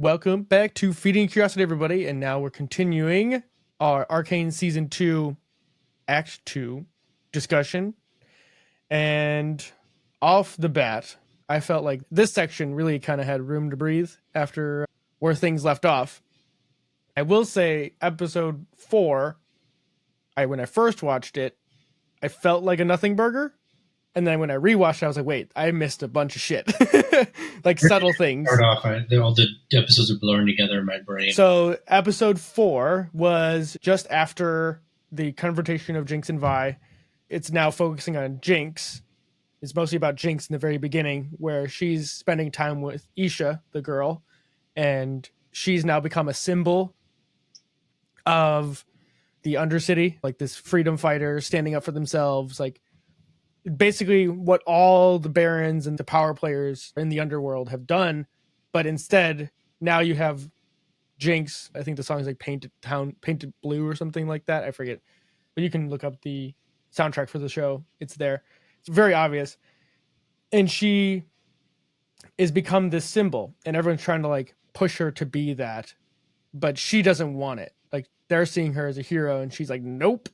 Welcome back to Feeding Curiosity, everybody, and now we're continuing our Arcane Season 2 Act 2 discussion. And off the bat, I felt like this section really kind of had room to breathe after where things left off. I will say, episode 4, when I first watched it, I felt like a nothing burger. And then when I rewatched it, I was like, wait, I missed a bunch of shit. Like subtle things. Start off, all the episodes are blurring together in my brain. So episode 4 was just after the confrontation of Jinx and Vi. It's now focusing on Jinx. It's mostly about Jinx in the very beginning, where she's spending time with Isha, the girl, and she's now become a symbol of the undercity, like this freedom fighter standing up for themselves, like basically what all the barons and the power players in the underworld have done, but instead now you have Jinx. I think the song is like Painted Blue or something like that, I forget, but you can look up the soundtrack for the show. It's there. It's very obvious, and she is become this symbol, and everyone's trying to like push her to be that, but she doesn't want it. Like they're seeing her as a hero, and she's like, nope,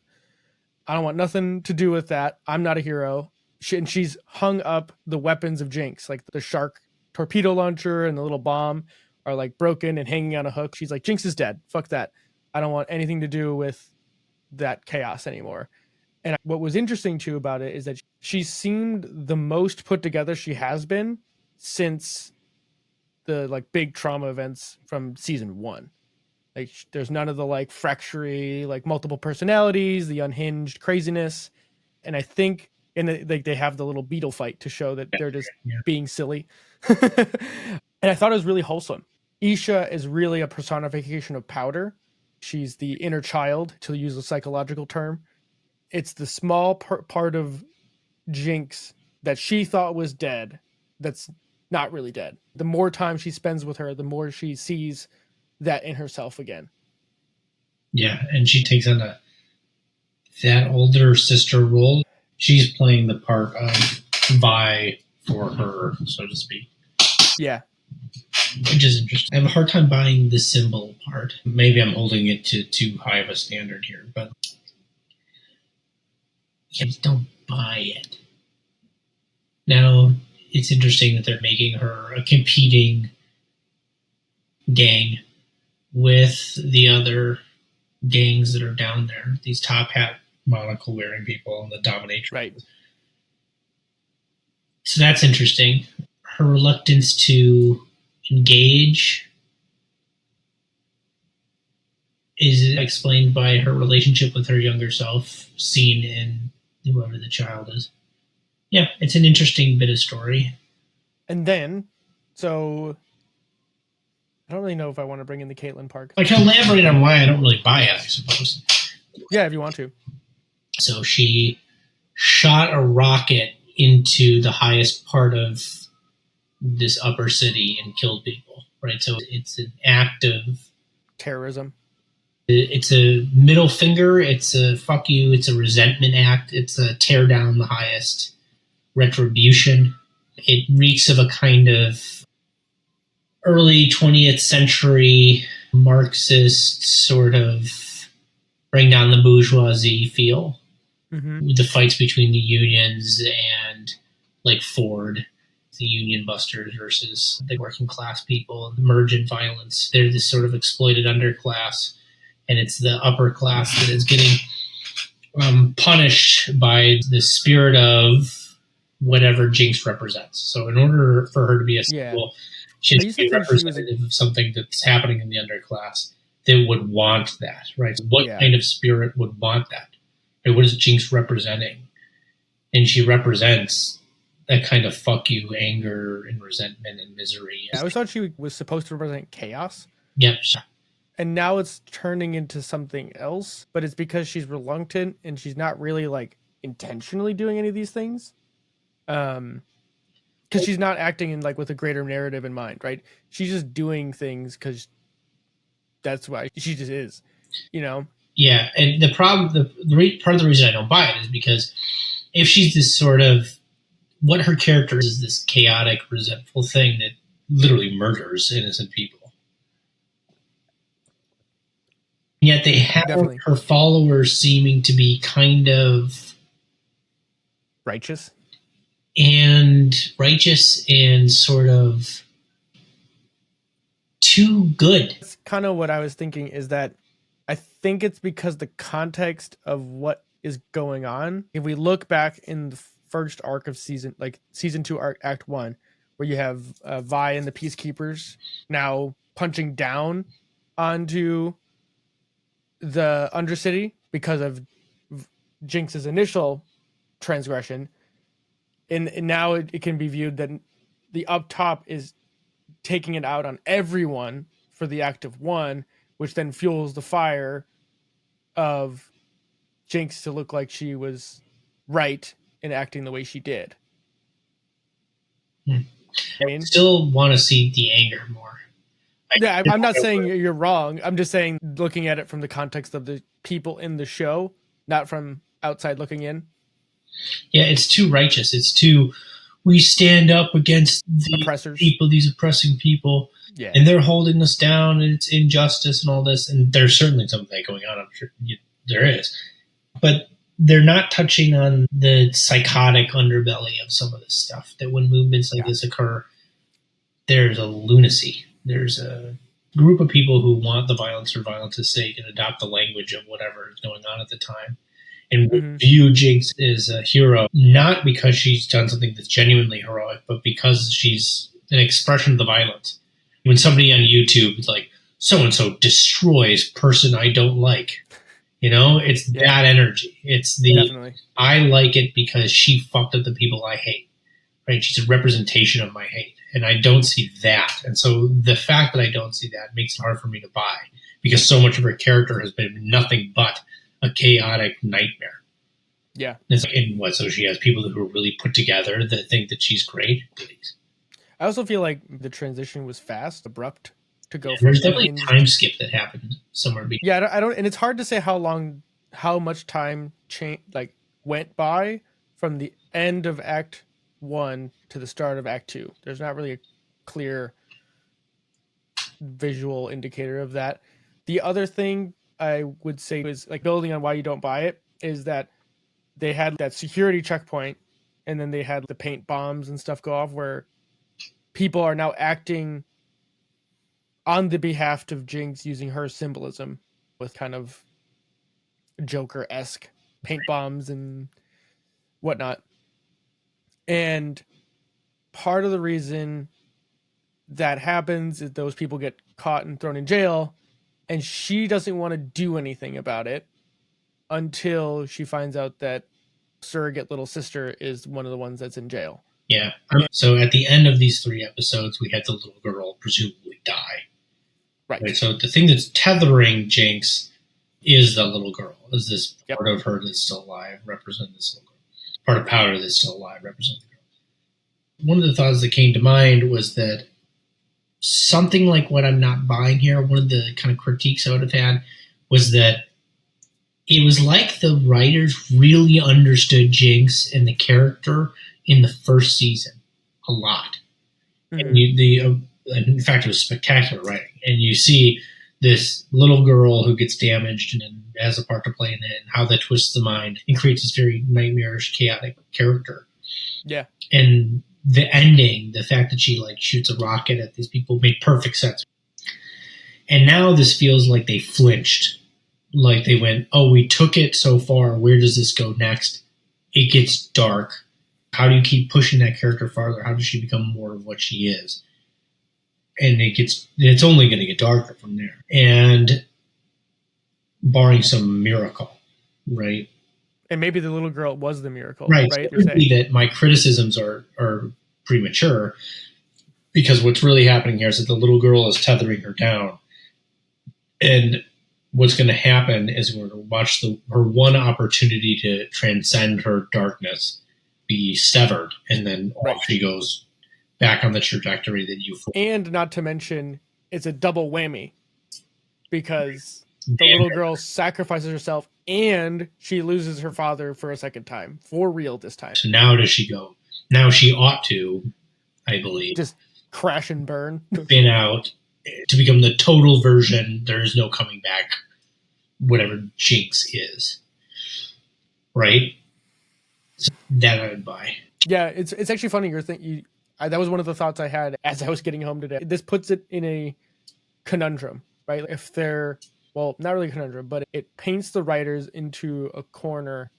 I don't want nothing to do with that. I'm not a hero. And she's hung up the weapons of Jinx, like the shark torpedo launcher and the little bomb are like broken and hanging on a hook. She's like, Jinx is dead. Fuck that. I don't want anything to do with that chaos anymore. And what was interesting too about it is that she seemed the most put together she has been since the like big trauma events from season 1. Like there's none of the like fractury, like multiple personalities, the unhinged craziness. And I think they have the little beetle fight to show that they're just being silly. And I thought it was really wholesome. Isha is really a personification of powder. She's the inner child, to use a psychological term. It's the small part of Jinx that she thought was dead that's not really dead. The more time she spends with her, the more she sees that in herself again. Yeah, and she takes on that older sister role. She's playing the part of Vi for her, so to speak. Yeah. Which is interesting. I have a hard time buying the symbol part. Maybe I'm holding it to too high of a standard here, but I just don't buy it. Now, it's interesting that they're making her a competing gang with the other gangs that are down there, these top hat monocle wearing people and the dominatrix. Right. So that's interesting. Her reluctance to engage is explained by her relationship with her younger self, seen in whoever the child is. Yeah, it's an interesting bit of story. And then, so I don't really know if I want to bring in the Caitlyn part. I can elaborate on why I don't really buy it, I suppose. Yeah, if you want to. So she shot a rocket into the highest part of this upper city and killed people, right? So it's an act of terrorism. It's a middle finger. It's a fuck you. It's a resentment act. It's a tear down the highest retribution. It reeks of a kind of early 20th century Marxist sort of bring down the bourgeoisie feel. Mm-hmm. With the fights between the unions and like Ford, the union busters versus the working class people, the merge in violence. They're this sort of exploited underclass, and it's the upper class that is getting punished by the spirit of whatever Jinx represents. So in order for her to be a symbol, she has to be representative of something that's happening in the underclass that would want that, right? So what kind of spirit would want that? What is Jinx representing? And she represents that kind of fuck you, anger, and resentment and misery. Yeah, I always thought she was supposed to represent chaos. Yep. And now it's turning into something else, but it's because she's reluctant and she's not really like intentionally doing any of these things. Because she's not acting in like with a greater narrative in mind, right? She's just doing things because that's why she just is, you know? Yeah, and the problem, part of the reason I don't buy it is because if she's this sort of, what her character is this chaotic, resentful thing that literally murders innocent people. Yet they have her followers seeming to be kind of righteous and sort of too good. That's kind of what I was thinking, is that I think it's because the context of what is going on. If we look back in the first arc of season 2 act 1, where you have Vi and the Peacekeepers now punching down onto the undercity because of Jinx's initial transgression, and now it can be viewed that the up top is taking it out on everyone for the act of 1, which then fuels the fire of Jinx to look like she was right in acting the way she did. I still want to see the anger more. I'm not saying you're wrong. I'm just saying, looking at it from the context of the people in the show, not from outside looking in. Yeah, it's too righteous. It's too, we stand up against the oppressors, people, these oppressing people, yeah, and they're holding us down, and it's injustice and all this. And there's certainly some of that going on. I'm sure there is. But they're not touching on the psychotic underbelly of some of this stuff, that when movements like this occur, there's a lunacy. There's a group of people who want the violence for violence' sake and adopt the language of whatever is going on at the time, and view Jinx as a hero, not because she's done something that's genuinely heroic, but because she's an expression of the violence. When somebody on YouTube is like, so-and-so destroys person I don't like, it's that energy. It's the, I like it because she fucked up the people I hate, right? She's a representation of my hate. And I don't see that. And so the fact that I don't see that makes it hard for me to buy, because so much of her character has been nothing but a chaotic nightmare. Yeah. It's like, and what, so she has people who are really put together that think that she's great? Please. I also feel like the transition was fast, abrupt to go. There's definitely a time skip that happened somewhere. Yeah, I don't, and it's hard to say how much time went by from the end of Act 1 to the start of Act 2. There's not really a clear visual indicator of that. The other thing I would say is, building on why you don't buy it, is that they had that security checkpoint, and then they had the paint bombs and stuff go off, where people are now acting on the behalf of Jinx using her symbolism with kind of Joker-esque paint bombs and whatnot. And part of the reason that happens is those people get caught and thrown in jail, and she doesn't want to do anything about it until she finds out that surrogate little sister is one of the ones that's in jail. Yeah. So at the end of these 3 episodes, we had the little girl presumably die. Right. So the thing that's tethering Jinx is the little girl. Is this part of her that's still alive represent this little girl? Part of Powder that's still alive represent the girl. One of the thoughts that came to mind was that something like what I'm not buying here, one of the kind of critiques I would have had, was that it was like the writers really understood Jinx and the character in the first season a lot. And in fact, it was spectacular writing. And you see this little girl who gets damaged and has a part to play in it, and how that twists the mind and creates this very nightmarish, chaotic character. Yeah. And the ending, the fact that she shoots a rocket at these people, made perfect sense. And now this feels like they flinched. Like they went, oh, we took it so far. Where does this go next? It gets dark. How do you keep pushing that character farther? How does she become more of what she is? And it's only going to get darker from there. And barring some miracle, right? And maybe the little girl was the miracle, right? Right? So it could be that my criticisms are premature, because what's really happening here is that the little girl is tethering her down. And what's going to happen is we're going to watch her one opportunity to transcend her darkness be severed, and then she goes back on the trajectory that you. And not to mention, it's a double whammy, because the little girl sacrifices herself and she loses her father for a second time, for real this time. So now does she go? Now she ought to, I believe, just crash and burn, spin out to become the total version. There is no coming back whatever Jinx is. Right? So that I would buy. Yeah, it's actually funny. That was one of the thoughts I had as I was getting home today. This puts it in a conundrum, right? If they're, well, not really a conundrum, but it paints the writers into a corner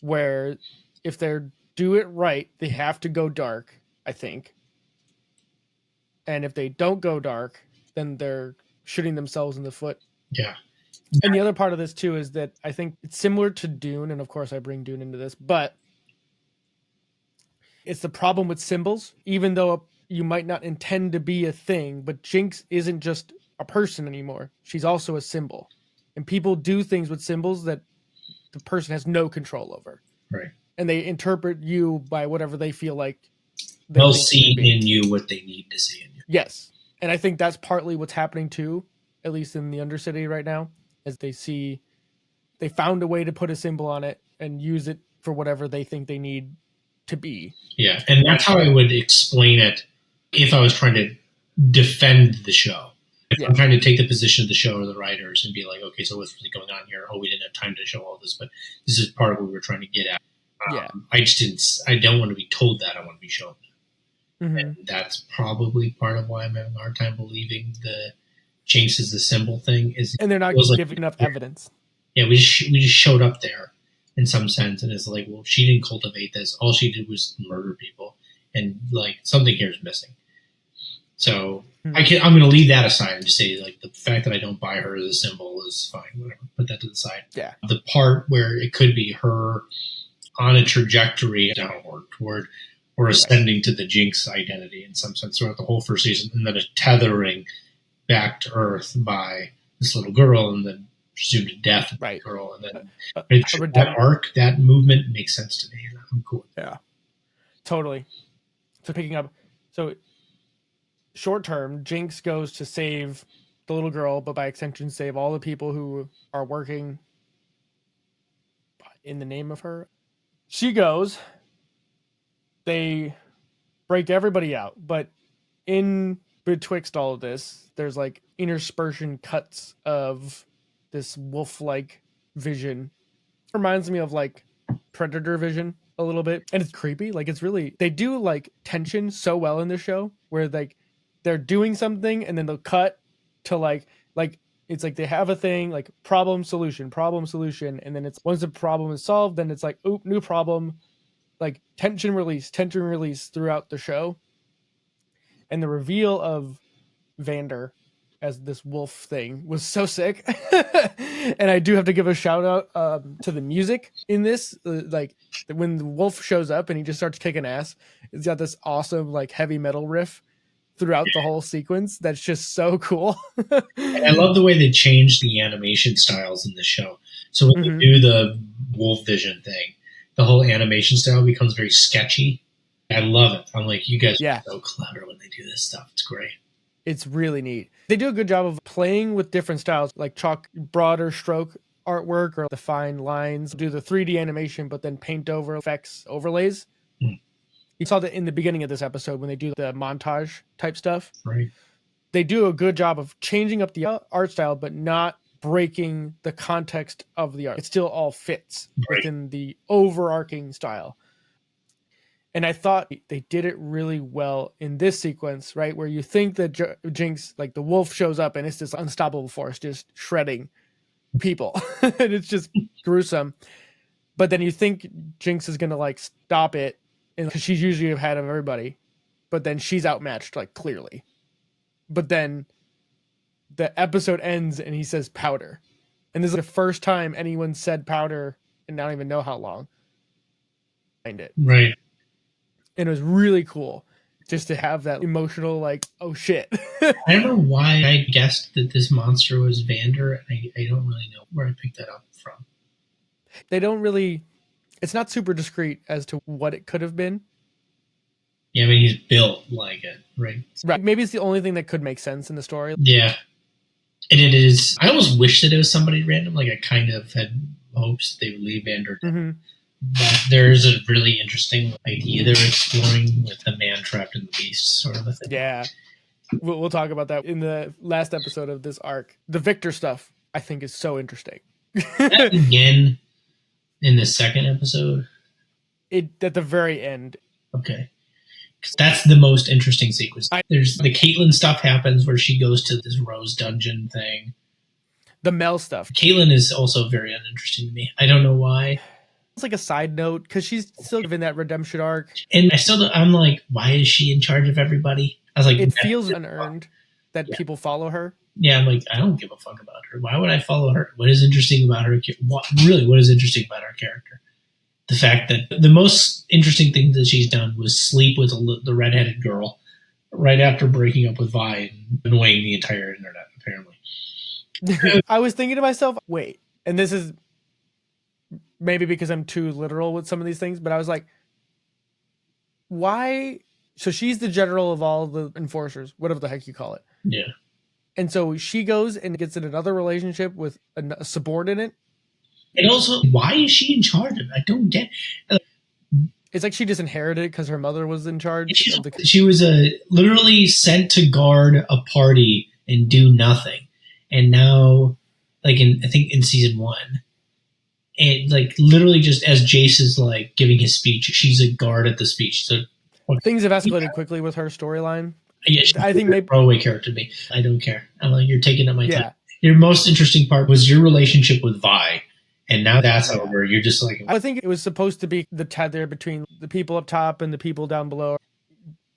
where if they're do it right, they have to go dark, I think. And if they don't go dark, then they're shooting themselves in the foot. Yeah. And the other part of this too is that I think it's similar to Dune, and of course I bring Dune into this, but it's the problem with symbols. Even though you might not intend to be a thing, but Jinx isn't just a person anymore. She's also a symbol. And people do things with symbols that the person has no control over. Right. And they interpret you by whatever they feel like they'll see in you what they need to see in you. Yes. And I think that's partly what's happening too, at least in the undercity right now, as they found a way to put a symbol on it and use it for whatever they think they need to be. Yeah, and that's how I would explain it if I was trying to defend the show. If I'm trying to take the position of the show or the writers and be like, okay, so what's really going on here? Oh, we didn't have time to show all this, but this is part of what we were trying to get at. I don't want to be told that. I want to be shown that. Mm-hmm. And that's probably part of why I'm having a hard time believing the Jinx is the symbol thing. And they're not giving enough evidence. Yeah, we just showed up there in some sense, and it's like, well, she didn't cultivate this. All she did was murder people, and like something here is missing. So I'm going to leave that aside and just say like the fact that I don't buy her as a symbol is fine. Whatever, put that to the side. Yeah, the part where it could be her on a trajectory downward toward or ascending to the Jinx identity in some sense throughout the whole first season, and then a tethering back to Earth by this little girl, and then presumed death girl, and then that arc, that movement makes sense to me. I'm cool. Yeah, totally. So picking up, short term, Jinx goes to save the little girl, but by extension save all the people who are working in the name of her. She goes, they break everybody out, but in betwixt all of this, there's like interspersion cuts of this wolf-like vision. Reminds me of like Predator vision a little bit, and it's creepy. Like it's really, they do like tension so well in this show where like they're doing something and then they'll cut to like it's like they have a thing like problem solution, and then it's once the problem is solved, then it's like oop, new problem, like tension release throughout the show. And the reveal of Vander as this wolf thing was so sick. And I do have to give a shout out to the music in this. Like when the wolf shows up and he just starts kicking ass, it's got this awesome like heavy metal riff throughout the whole sequence. That's just so cool. And I love the way they changed the animation styles in the show. So when you do the wolf vision thing, the whole animation style becomes very sketchy. I love it. I'm like, you guys are so clever when they do this stuff. It's great. It's really neat. They do a good job of playing with different styles, like chalk, broader stroke artwork or the fine lines, do the 3D animation, but then paint over effects overlays. You saw that in the beginning of this episode when they do the montage type stuff. Right. They do a good job of changing up the art style, but not breaking the context of the art. It still all fits within the overarching style. And I thought they did it really well in this sequence, right? Where you think that Jinx, like the wolf shows up and it's this unstoppable force just shredding people. And it's just gruesome. But then you think Jinx is going to like stop it because she's usually ahead of everybody. But then she's outmatched, like clearly. But then the episode ends and he says powder. And this is the first time anyone said powder and I don't even know how long. Find it. Right. And it was really cool just to have that emotional, like, oh shit. I don't know why I guessed that this monster was Vander. And I don't really know where I picked that up from. They don't really, it's not super discreet as to what it could have been. Yeah, I mean, he's built like it, right? Right. Maybe it's the only thing that could make sense in the story. Yeah. And it is, I almost wish that it was somebody random. Like I kind of had hopes they would leave Vander. Mm-hmm. But there's a really interesting idea they're exploring with the man trapped in the beast sort of a thing. Yeah. We'll talk about that in the last episode of this arc. The Victor stuff I think is so interesting. That again in the second episode? At the very end. Okay. Because that's the most interesting sequence. There's the Caitlyn stuff happens where she goes to this Rose dungeon thing. The Mel stuff. Caitlyn is also very uninteresting to me. I don't know why. It's like a side note because she's still in that redemption arc. And I'm like, why is she in charge of everybody? I was like, it feels unearned that people follow her. Yeah, I'm like, I don't give a fuck about her. Why would I follow her? What is interesting about her? What is interesting about her character? The fact that the most interesting thing that she's done was sleep with the redheaded girl right after breaking up with Vi and annoying the entire internet, apparently. I was thinking to myself, wait, and this is maybe because I'm too literal with some of these things, but I was like, why? So she's the general of all the enforcers, whatever the heck you call it. Yeah. And so she goes and gets in another relationship with a subordinate. And also, why is she in charge of it? I don't get it. It's like she just inherited it because her mother was in charge. She was literally sent to guard a party and do nothing. And now, like I think in season 1, and like literally just as Jayce is like giving his speech, she's a guard at the speech. So things have escalated quickly with her storyline. Yeah, I think maybe throwaway character to me. I don't care. I'm like, you're taking up my time. Your most interesting part was your relationship with Vi, and now that's over. You're just like, I think it was supposed to be the tether between the people up top and the people down below.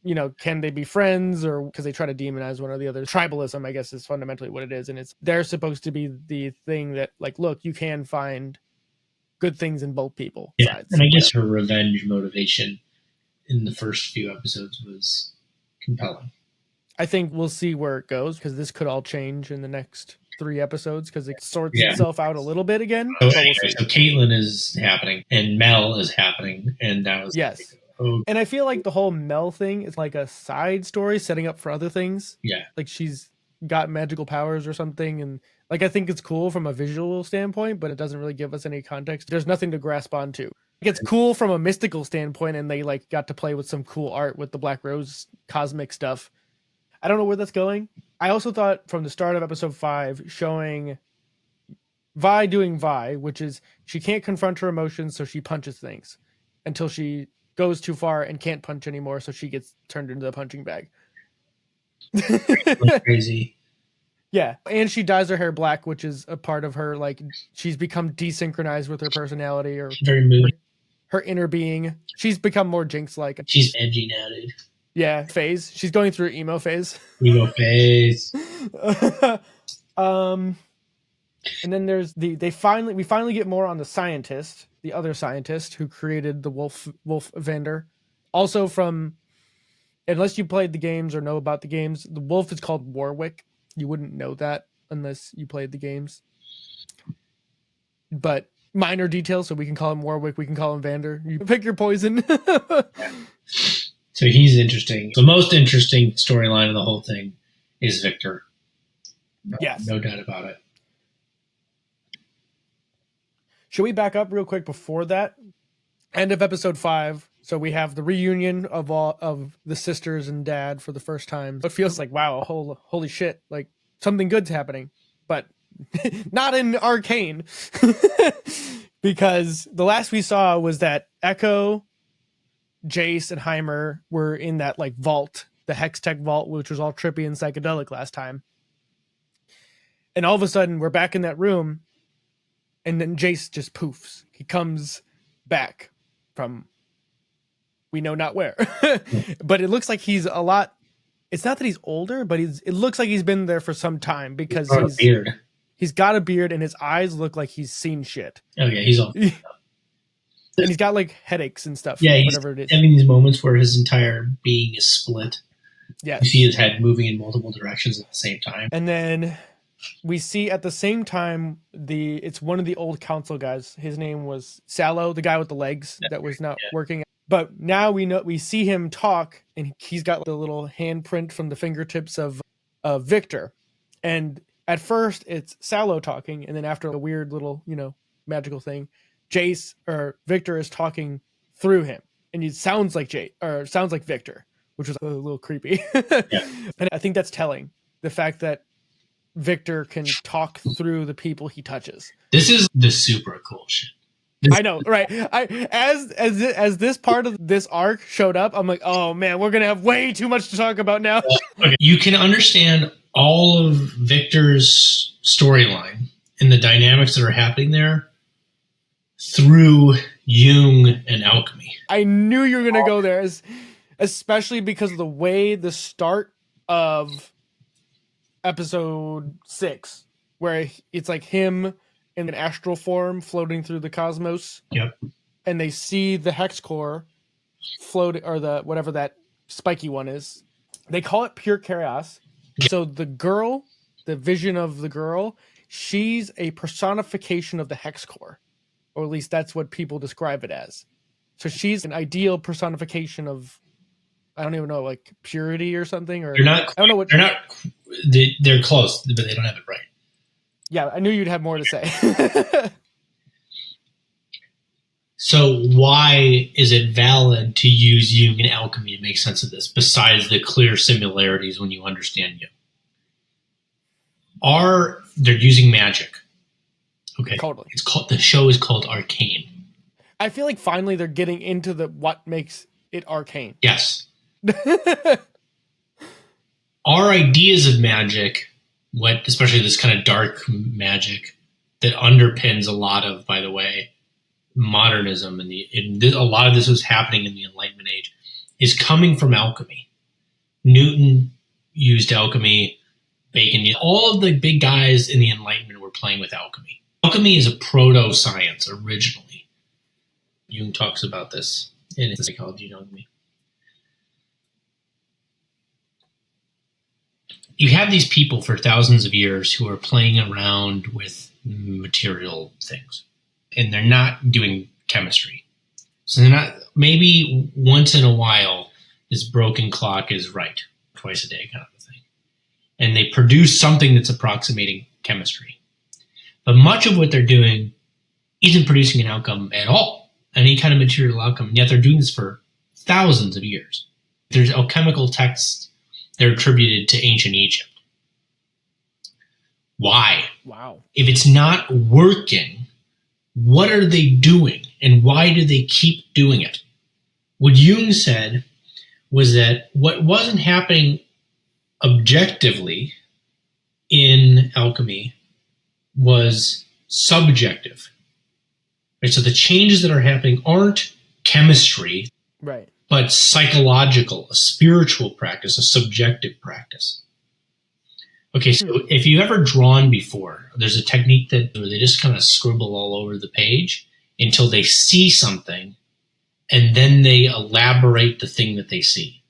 You know, can they be friends, or because they try to demonize one or the other? Tribalism, I guess, is fundamentally what it is, and they're supposed to be the thing that, like, look, you can find good things in both people. Yeah, and I guess her revenge motivation in the first few episodes was compelling. I think we'll see where it goes because this could all change in the next 3 episodes because it sorts itself out a little bit again. So, so Caitlyn is happening and Mel is happening, and that was like, and I feel like the whole Mel thing is like a side story setting up for other things. Yeah, like she's got magical powers or something, and like I think it's cool from a visual standpoint, but it doesn't really give us any context. There's nothing to grasp onto. It's cool from a mystical standpoint, and they like got to play with some cool art with the Black Rose cosmic stuff. I don't know where that's going. I also thought from the start of episode 5 showing Vi doing Vi, which is she can't confront her emotions, so she punches things until she goes too far and can't punch anymore, so she gets turned into the punching bag. Crazy. Yeah, and she dyes her hair black, which is a part of her, like, she's become desynchronized with her personality or very moody. Her inner being. She's become more Jinx-like. She's edgy now, dude. Yeah, phase. She's going through emo phase. Emo phase. And then there's we finally get more on the scientist, the other scientist who created the wolf Vander. Also from, unless you played the games or know about the games, the wolf is called Warwick. You wouldn't know that unless you played the games. But minor details, so we can call him Warwick, we can call him Vander. You pick your poison. So he's interesting. The most interesting storyline of the whole thing is Victor. Yes. No doubt about it. Should we back up real quick before that? End of episode 5. So we have the reunion of all of the sisters and dad for the first time. It feels like, wow, holy shit, like something good's happening. But not in Arcane. Because the last we saw was that Echo, Jayce, and Heimer were in that like vault, the Hex Tech vault, which was all trippy and psychedelic last time. And all of a sudden we're back in that room, and then Jayce just poofs. He comes back from we know not where. But it looks like he's a lot, it's not that he's older, but it looks like he's been there for some time because he's got a beard and his eyes look like he's seen shit. Oh yeah, he's all and he's got like headaches and stuff. Yeah, whatever it is. Having these moments where his entire being is split. Yeah, you see his head moving in multiple directions at the same time. And then we see at the same time it's one of the old council guys. His name was Sallow, the guy with the legs that was not working. But now we see him talk, and he's got the little handprint from the fingertips of Victor. And at first it's Sallow talking, and then after a weird little magical thing, Jayce or Victor is talking through him, and it sounds like Victor, which was a little creepy. And I think that's telling, the fact that Victor can talk through the people he touches. This is the super cool shit. I know, right? As this part of this arc showed up, I'm like, oh man, we're gonna have way too much to talk about now. Okay. You can understand all of Victor's storyline and the dynamics that are happening there through Jung and alchemy. I knew you were gonna go there, especially because of the way the start of episode 6, where it's like him in an astral form floating through the cosmos. Yep. And they see the Hex Core float, or the whatever that spiky one is. They call it pure chaos. Yep. So the girl, the vision of the girl, she's a personification of the Hex Core. Or at least that's what people describe it as. So she's an ideal personification of, I don't even know, like purity or something. Or they're not. I don't know what. They're close, but they don't have it right. Yeah, I knew you'd have more to say. So why is it valid to use Jung and alchemy to make sense of this, besides the clear similarities when you understand Jung? They're using magic. Okay. Totally. The show is called Arcane. I feel like finally they're getting into what makes it arcane. Yes. Our ideas of magic, especially this kind of dark magic that underpins a lot of, by the way, modernism and a lot of this was happening in the Enlightenment age, is coming from alchemy. Newton used alchemy, Bacon, all of the big guys in the Enlightenment were playing with alchemy. Alchemy is a proto-science originally. Jung talks about this in his psychology of alchemy. You have these people for thousands of years who are playing around with material things, and they're not doing chemistry. So they're not, maybe once in a while, this broken clock is right, twice a day kind of a thing. And they produce something that's approximating chemistry. But much of what they're doing isn't producing an outcome at all, any kind of material outcome, and yet they're doing this for thousands of years. There's alchemical texts that are attributed to ancient Egypt. Why? Wow. If it's not working, what are they doing, and why do they keep doing it? What Jung said was that what wasn't happening objectively in alchemy was subjective. Right? So the changes that are happening aren't chemistry, right, but psychological, a spiritual practice, a subjective practice. Okay, so if you've ever drawn before, there's a technique where they just kind of scribble all over the page until they see something, and then they elaborate the thing that they see.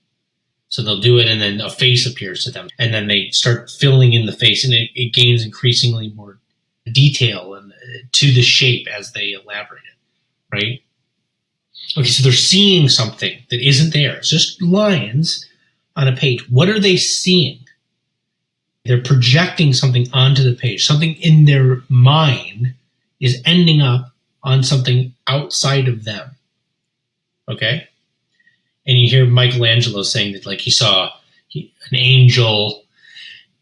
So they'll do it, and then a face appears to them, and then they start filling in the face, and it gains increasingly more detail and to the shape as they elaborate it, right? Okay, so they're seeing something that isn't there. It's just lines on a page. What are they seeing? They're projecting something onto the page. Something in their mind is ending up on something outside of them. Okay? And you hear Michelangelo saying that, like, he saw an angel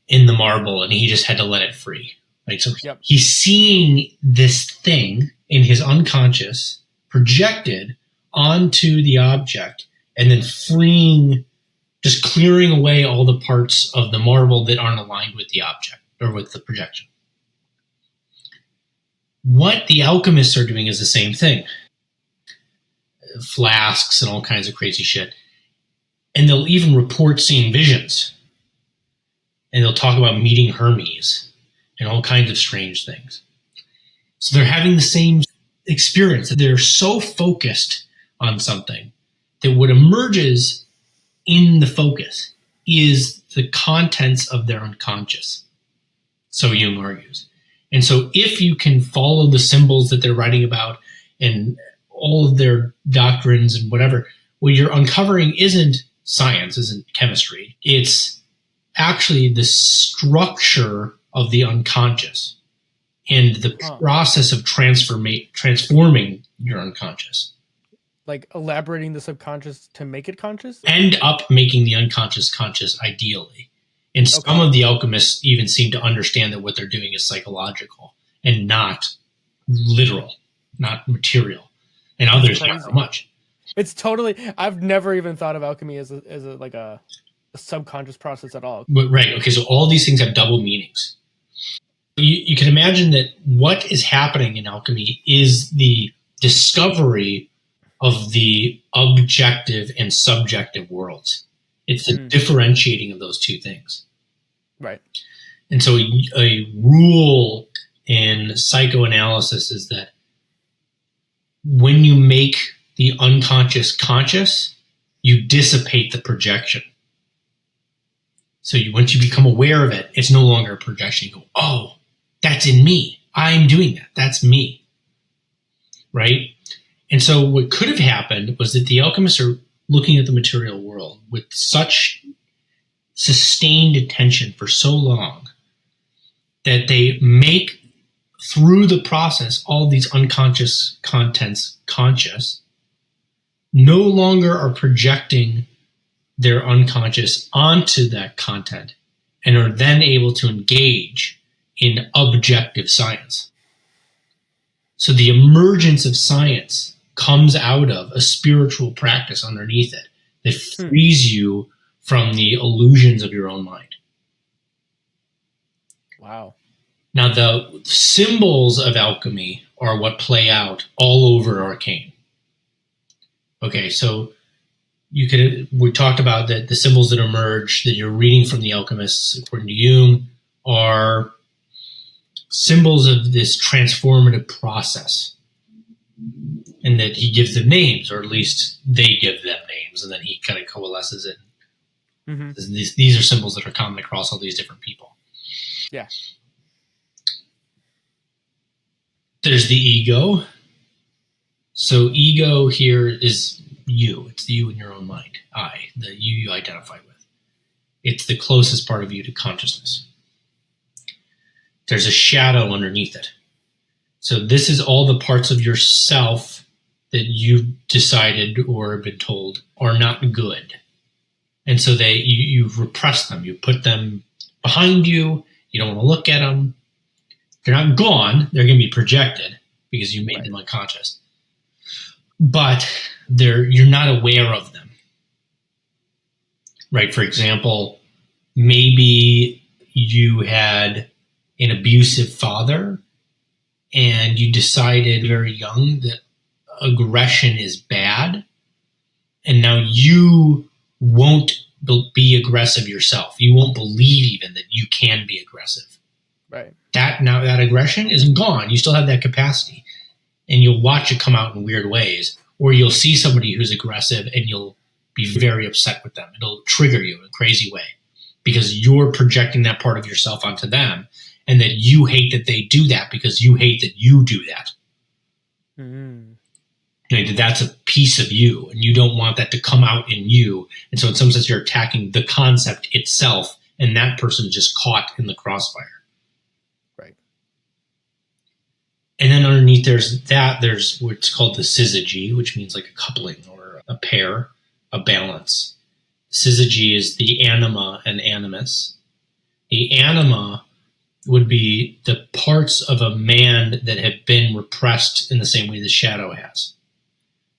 in the marble and he just had to let it free. Right? So he's seeing this thing in his unconscious projected onto the object and then freeing, just clearing away all the parts of the marble that aren't aligned with the object or with the projection. What the alchemists are doing is the same thing. Flasks and all kinds of crazy shit. And they'll even report seeing visions. And they'll talk about meeting Hermes and all kinds of strange things. So they're having the same experience. They're so focused on something that what emerges in the focus is the contents of their unconscious. So Jung argues. And so if you can follow the symbols that they're writing about and all of their doctrines and whatever, what you're uncovering isn't science, isn't chemistry. It's actually the structure of the unconscious and the process of transforming your unconscious. Like elaborating the subconscious to make it conscious? End up making the unconscious conscious, ideally. And some of the alchemists even seem to understand that what they're doing is psychological and not literal, not material. And others not so much. It's totally, I've never even thought of alchemy as a subconscious process at all. But, right. Okay. So all these things have double meanings. You can imagine that what is happening in alchemy is the discovery of the objective and subjective worlds. It's the differentiating of those two things. Right. And so a rule in psychoanalysis is that when you make the unconscious conscious, you dissipate the projection. So once you become aware of it, it's no longer a projection. You go, oh, that's in me. I'm doing that. That's me. Right? And so what could have happened was that the alchemists are looking at the material world with such sustained attention for so long that they make, through the process, all these unconscious contents conscious, no longer are projecting their unconscious onto that content, and are then able to engage in objective science. So the emergence of science comes out of a spiritual practice underneath it that frees you from the illusions of your own mind. Wow. Now, the symbols of alchemy are what play out all over Arcane. Okay, so we talked about that the symbols that emerge that you're reading from the alchemists, according to Jung, are symbols of this transformative process. And that he gives them names, or at least they give them names, and then he kind of coalesces it. Mm-hmm. These are symbols that are common across all these different people. Yeah. There's the ego. So ego here is you. It's you in your own mind. The you identify with. It's the closest part of you to consciousness. There's a shadow underneath it. So this is all the parts of yourself that you've decided or have been told are not good. And so you repress them. You put them behind you. You don't want to look at them. They're not gone. They're going to be projected because you made them unconscious. But you're not aware of them. Right? For example, maybe you had an abusive father and you decided very young that aggression is bad, and now you won't be aggressive yourself. You won't believe even that you can be aggressive. Right. That aggression isn't gone. You still have that capacity, and you'll watch it come out in weird ways, or you'll see somebody who's aggressive and you'll be very upset with them. It'll trigger you in a crazy way because you're projecting that part of yourself onto them, and that you hate that they do that because you hate that you do that. Mm. That's a piece of you, and you don't want that to come out in you. And so in some sense, you're attacking the concept itself, and that person is just caught in the crossfire. Right. And then underneath there's what's called the syzygy, which means like a coupling or a pair, a balance. Syzygy is the anima and animus. The anima would be the parts of a man that have been repressed in the same way the shadow has.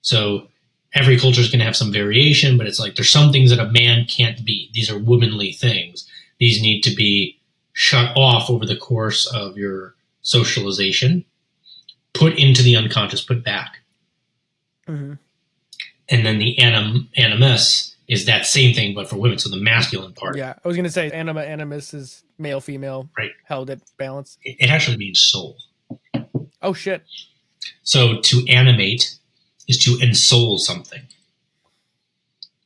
So every culture is going to have some variation, but it's like there's some things that a man can't be. These are womanly things. These need to be shut off over the course of your socialization, put into the unconscious, put back. Mm-hmm. And then the animus is that same thing, but for women. So the masculine part. Yeah, I was going to say animus is male, female, right? Held at balance. It actually means soul. Oh, shit. So to animate is to ensoul something,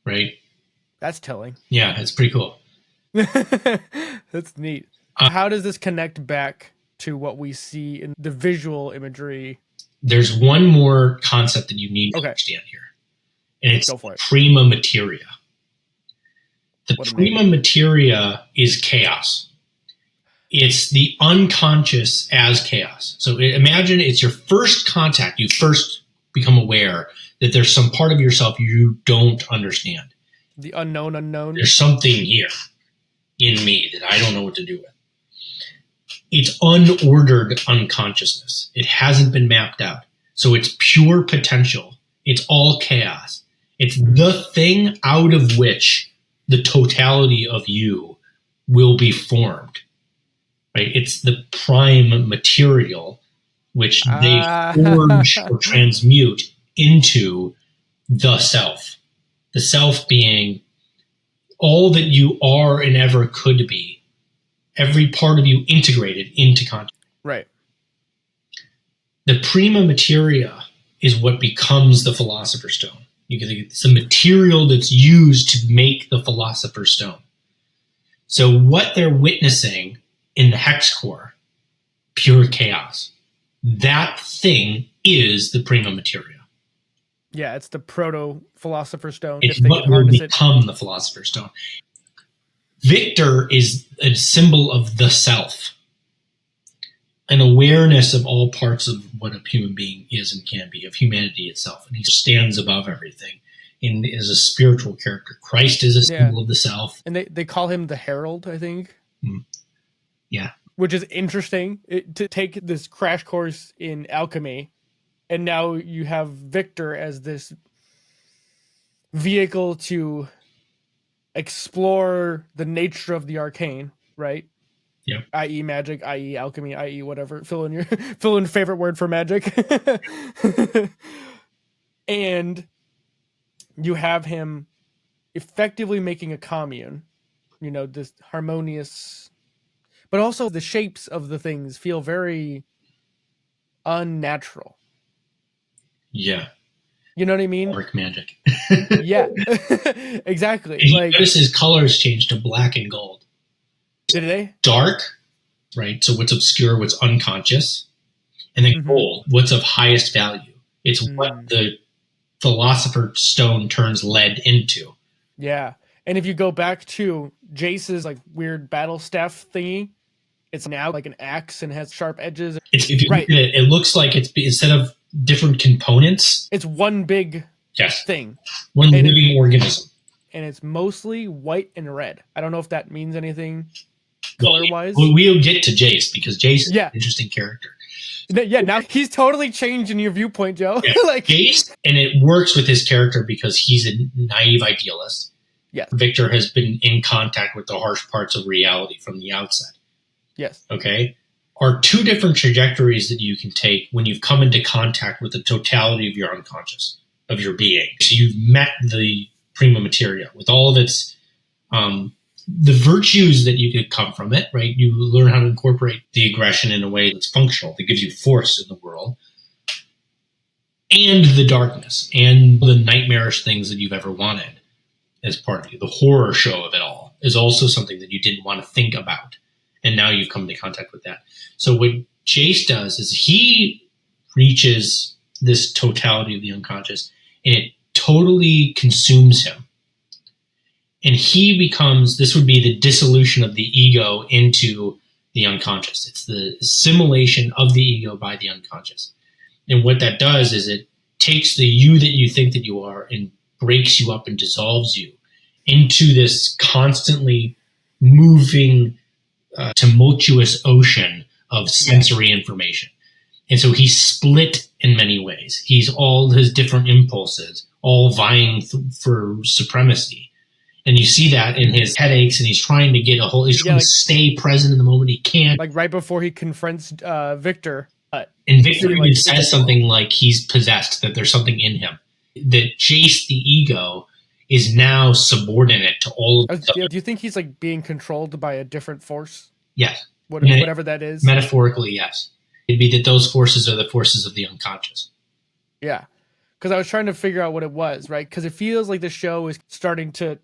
right? That's telling. Yeah, it's pretty cool. That's neat. How does this connect back to what we see in the visual imagery? There's one more concept that you need to understand here, and it's prima materia. The prima materia is chaos. It's the unconscious as chaos. So imagine it's your first contact. You first become aware that there's some part of yourself you don't understand. The unknown unknown. There's something here. in me that I don't know what to do with. It's unordered unconsciousness. It hasn't been mapped out. So it's pure potential. It's all chaos. It's the thing out of which the totality of you will be formed. Right? It's the prime material which they forge or transmute into the self. The self being all that you are and ever could be. Every part of you integrated into consciousness. Right. The prima materia is what becomes the Philosopher's Stone. You can think it's the material that's used to make the Philosopher's Stone. So what they're witnessing in the Hex Core, pure chaos. That thing is the prima materia. Yeah, it's the proto-Philosopher's Stone. It's what will become the Philosopher's Stone. Victor is a symbol of the self. An awareness of all parts of what a human being is and can be, of humanity itself. And he stands above everything and is a spiritual character. Christ is a symbol of the self. And they call him the Herald, I think. Yeah. Which is interesting, to take this crash course in alchemy, and now you have Victor as this vehicle to explore the nature of the arcane, right? Yeah. I.e. magic, i.e. alchemy, i.e. whatever. Fill in favorite word for magic. And you have him effectively making a commune, this harmonious, but also the shapes of the things feel very unnatural. Yeah. You know what I mean? Dark magic. Yeah. Exactly. And notice his colors changed to black and gold. Did they? Dark, right? So what's obscure, what's unconscious. And then gold, what's of highest value. It's what the Philosopher's Stone turns lead into. Yeah. And if you go back to Jayce's weird battle staff thingy, it's now like an axe and has sharp edges. If you look at it, it looks like it's, instead of different components, it's one big thing. One living organism. And it's mostly white and red. I don't know if that means anything color-wise. We'll get to Jayce, because Jayce is an interesting character. Yeah, now he's totally changed in your viewpoint, Joe. Yeah. Jayce, and it works with his character because he's a naive idealist. Yes. Victor has been in contact with the harsh parts of reality from the outset. Yes. Okay? Are two different trajectories that you can take when you've come into contact with the totality of your unconscious, of your being. So you've met the prima materia with all of its the virtues that you could come from it, right? You learn how to incorporate the aggression in a way that's functional, that gives you force in the world, and the darkness and the nightmarish things that you've ever wanted as part of you. The horror show of it all is also something that you didn't want to think about. And now you've come into contact with that. So what Jayce does is he reaches this totality of the unconscious, and it totally consumes him. And he becomes, this would be the dissolution of the ego into the unconscious. It's the assimilation of the ego by the unconscious. And what that does is it takes the you that you think that you are and breaks you up and dissolves you into this constantly moving, tumultuous ocean of sensory information. And so he's split in many ways. He's all his different impulses, all vying for supremacy. And you see that in his headaches, and he's trying to get he's trying to stay present in the moment. He can't. Like right before he confronts Victor. And Victor even says something like he's possessed, that there's something in him. That Jayce, the ego, is now subordinate to all of do you think he's being controlled by a different force? Yes. Whatever that is? Metaphorically, yes. It'd be that those forces are the forces of the unconscious. Yeah. Because I was trying to figure out what it was, right? Because it feels like the show is starting to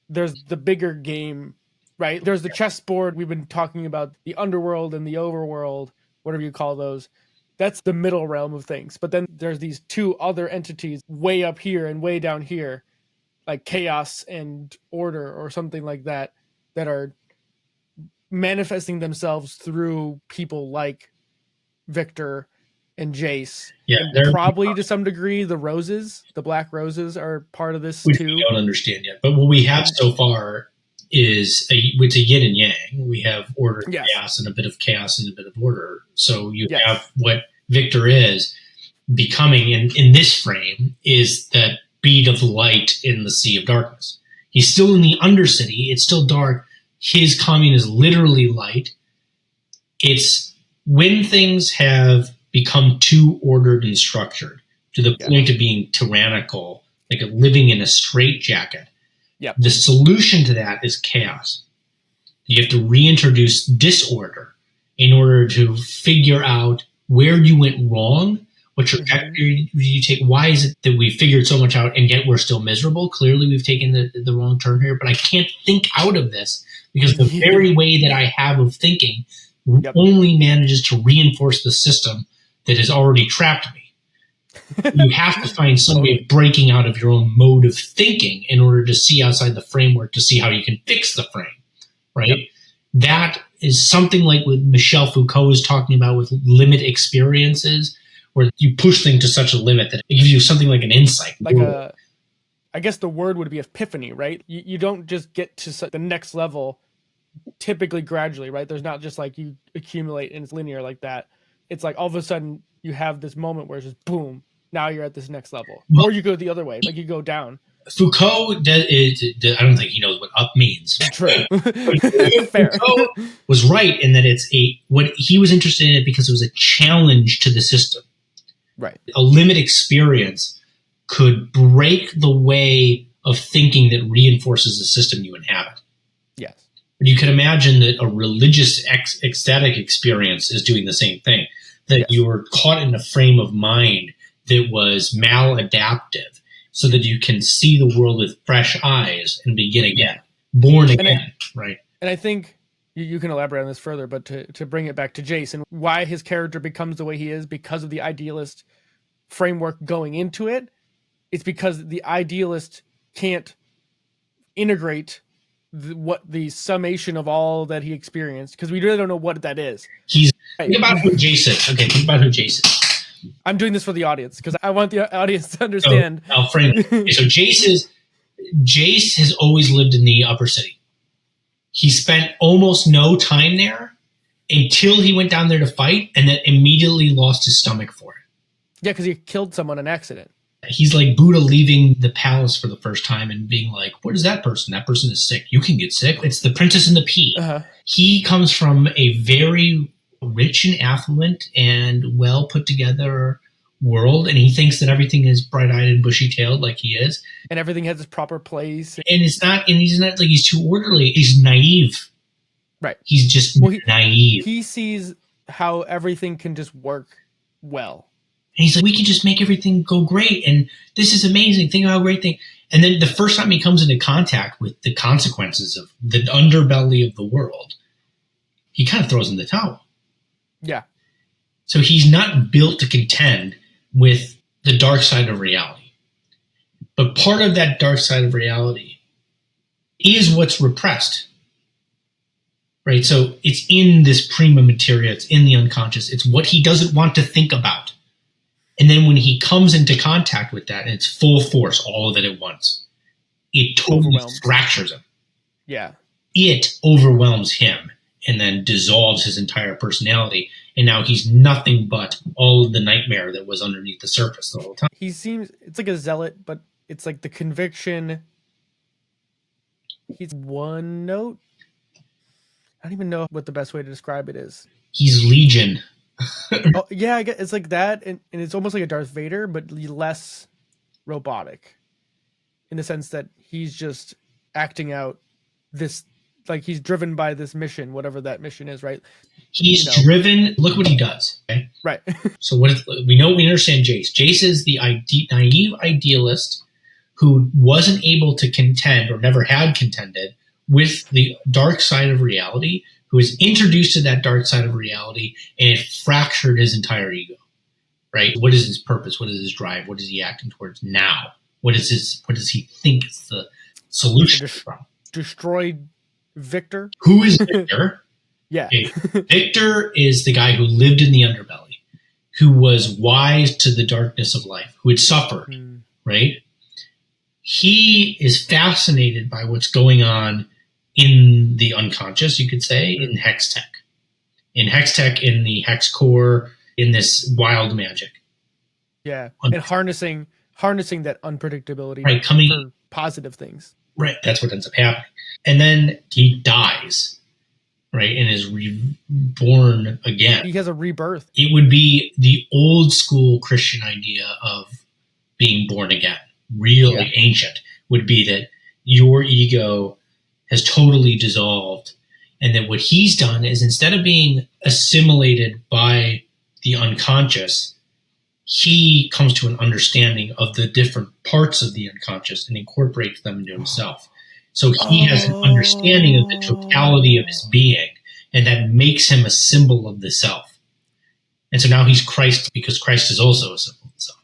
there's the bigger game, right? There's the chessboard. We've been talking about the underworld and the overworld, whatever you call those. That's the middle realm of things. But then there's these two other entities way up here and way down here, like chaos and order or something like that, that are manifesting themselves through people like Victor and Jayce. Yeah, and probably to some degree the roses, the black roses, are part of this which too. We don't understand yet. But what we have so far it's a yin and yang. We have order and Yes. chaos, and a bit of chaos and a bit of order. So you Yes. have what Victor is becoming in this frame is that bead of light in the sea of darkness. He's still in the undercity. It's still dark. His commune is literally light. It's when things have become too ordered and structured to the point of being tyrannical, like living in a straitjacket. Yep. The solution to that is chaos. You have to reintroduce disorder in order to figure out where you went wrong, what trajectory you take. Why is it that we figured so much out and yet we're still miserable? Clearly we've taken the wrong turn here, but I can't think out of this because the very way that I have of thinking only manages to reinforce the system that has already trapped me. You have to find some way of breaking out of your own mode of thinking in order to see outside the framework to see how you can fix the frame, right? Yep. That is something like what Michel Foucault is talking about with limit experiences, where you push things to such a limit that it gives you something like an insight. I guess the word would be epiphany, right? You don't just get to the next level typically gradually, right? There's not just like you accumulate and it's linear like that. It's like all of a sudden you have this moment where it's just boom, now you're at this next level. Well, or you go the other way, like you go down. Foucault, I don't think he knows what up means. True. Fair. Foucault was right in that what he was interested in it because it was a challenge to the system. Right. A limit experience could break the way of thinking that reinforces the system you inhabit. Yes. But you can imagine that a religious ecstatic experience is doing the same thing. That you were caught in a frame of mind that was maladaptive so that you can see the world with fresh eyes and begin again. Born again, right? And I think you can elaborate on this further, but to bring it back to Jayce and why his character becomes the way he is because of the idealist framework going into it, it's because the idealist can't integrate the summation of all that he experienced because we really don't know what that is. Think about who Jayce is. Okay, think about who Jayce is. I'm doing this for the audience because I want the audience to understand. So I'll frame it. Okay, so Jayce has always lived in the upper city. He spent almost no time there until he went down there to fight and then immediately lost his stomach for it. Yeah, because he killed someone in an accident. He's like Buddha leaving the palace for the first time and being like, what is that person? That person is sick. You can get sick. It's the Princess and the Pea. He comes from a very rich and affluent and well put together world, and he thinks that everything is bright-eyed and bushy-tailed like he is. And everything has its proper place. And he's not like he's too orderly. He's naive. Right. He's just naive. He sees how everything can just work well. And he's like, we can just make everything go great. And this is amazing. Think about how great thing. And then the first time he comes into contact with the consequences of the underbelly of the world, he kind of throws in the towel. Yeah. So he's not built to contend with the dark side of reality. But part of that dark side of reality is what's repressed. Right? So it's in this prima materia. It's in the unconscious. It's what he doesn't want to think about. And then when he comes into contact with that and it's full force, all of it at once, it totally fractures him. Yeah. It overwhelms him and then dissolves his entire personality. And now he's nothing but all of the nightmare that was underneath the surface the whole time. It's like a zealot, but it's like the conviction. He's one note. I don't even know what the best way to describe it is. He's Legion. Oh, yeah, I guess it's like that, and it's almost like a Darth Vader, but less robotic, in the sense that he's just acting out this, like he's driven by this mission, whatever that mission is, right? He's driven. Look what he does. Okay? Right. So we understand Jayce. Jayce is the naive idealist who wasn't able to contend or never had contended with the dark side of reality, who was introduced to that dark side of reality, and it fractured his entire ego, right? What is his purpose? What is his drive? What is he acting towards now? What does he think is the solution from? Destroyed Victor? Who is Victor? Yeah. Okay. Victor is the guy who lived in the underbelly, who was wise to the darkness of life, who had suffered, right? He is fascinated by what's going on in the unconscious, you could say, in Hex Tech. In Hex Tech, in the Hex Core, in this wild magic. Yeah, and harnessing that unpredictability, right, for positive things. Right, that's what ends up happening. And then he dies, right, and is reborn again. He has a rebirth. It would be the old school Christian idea of being born again, really ancient, would be that your ego has totally dissolved, and that what he's done is, instead of being assimilated by the unconscious, he comes to an understanding of the different parts of the unconscious and incorporates them into himself. So he has an understanding of the totality of his being, and that makes him a symbol of the self. And so now he's Christ, because Christ is also a symbol of the self.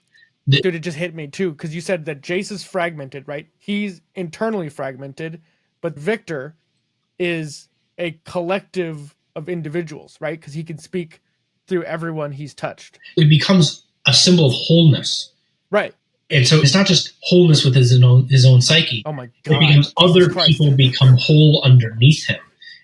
Dude, it just hit me too, because you said that Jayce is fragmented, right? He's internally fragmented, but Victor is a collective of individuals, right? Because he can speak through everyone he's touched. It becomes a symbol of wholeness. Right. And so it's not just wholeness with his own psyche. Oh my God. It becomes other people become whole underneath him.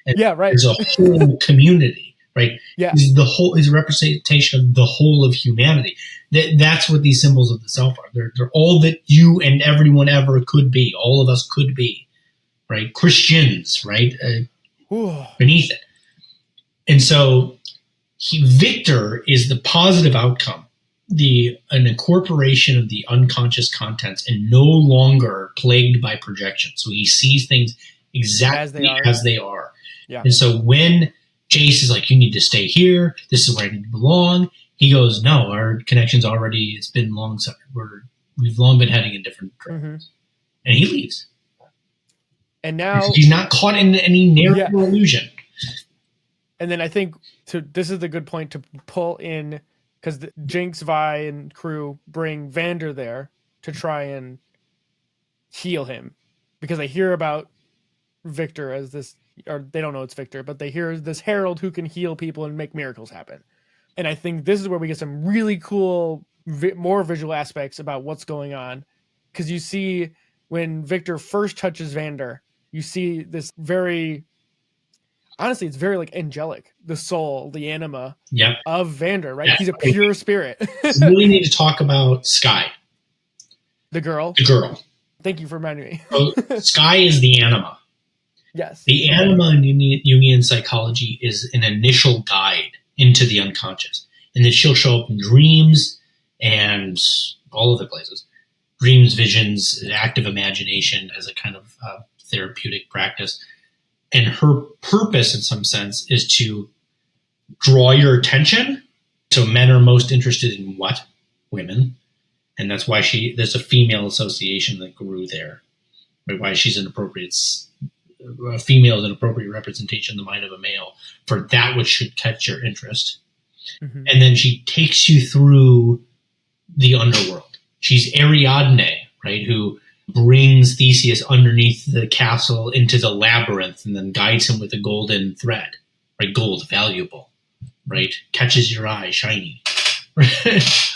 And yeah, right. There's a whole community, right? Yeah. He's a representation of the whole of humanity. That's what these symbols of the self are. They're all that you and everyone ever could be. All of us could be, right? Christians, right? Beneath it. And so Victor is the positive outcome, an incorporation of the unconscious contents, and no longer plagued by projection. So he sees things exactly as they are. Yeah. And so when Jayce is like, you need to stay here, this is where I need to belong, he goes, no, our connection's already, it's been long, we've long been heading in different directions. And he leaves. And now he's not caught in any narrative illusion. And then I think this is the good point to pull in, because Jinx, Vi, and crew bring Vander there to try and heal him, because they hear about Victor as this, or they don't know it's Victor, but they hear this herald who can heal people and make miracles happen. And I think this is where we get some really cool, more visual aspects about what's going on, because you see when Victor first touches Vander, you see this honestly, it's very like angelic, the soul, the anima of Vander, right? He's a pure spirit. We really need to talk about Sky. The girl. Thank you for reminding me. So Sky is the anima. Yes. The anima in Jungian psychology is an initial guide into the unconscious. And then she'll show up in dreams and all other places. Dreams, visions, active imagination as a kind of therapeutic practice. And her purpose, in some sense, is to draw your attention. So men are most interested in what? Women. And that's why there's a female association that grew there. Right? Why she's a female is an appropriate representation in the mind of a male for that which should catch your interest. Mm-hmm. And then she takes you through the underworld. She's Ariadne, right? Who brings Theseus underneath the castle into the labyrinth and then guides him with a golden thread, right? Gold, valuable, right? Catches your eye, shiny.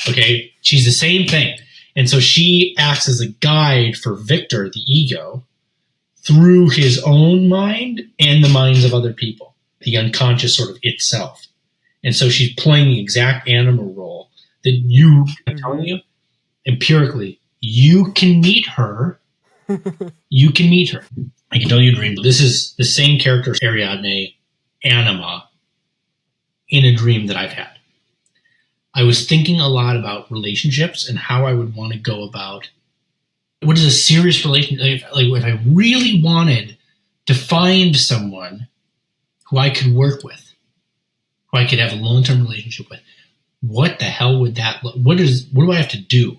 Okay, she's the same thing. And so she acts as a guide for Victor, the ego, through his own mind and the minds of other people, the unconscious sort of itself. And so she's playing the exact anima role that I'm telling you, empirically, you can meet her. You can meet her. I can tell you a dream. This is the same character, Ariadne, Anima, in a dream that I've had. I was thinking a lot about relationships and how I would want to go about what is a serious relationship. Like if I really wanted to find someone who I could work with, who I could have a long-term relationship with, what the hell would that look? What do I have to do?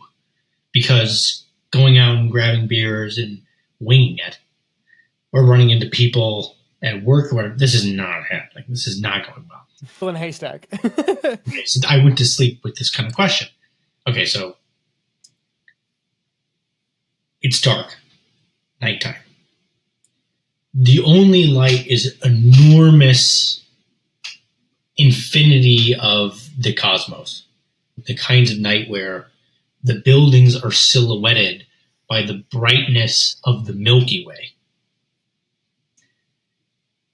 Because going out and grabbing beers and winging it, or running into people at work or whatever, this is not happening. This is not going well. Full in a haystack. Okay, so I went to sleep with this kind of question. Okay, so it's dark, nighttime. The only light is enormous infinity of the cosmos. The kinds of night where the buildings are silhouetted by the brightness of the Milky Way.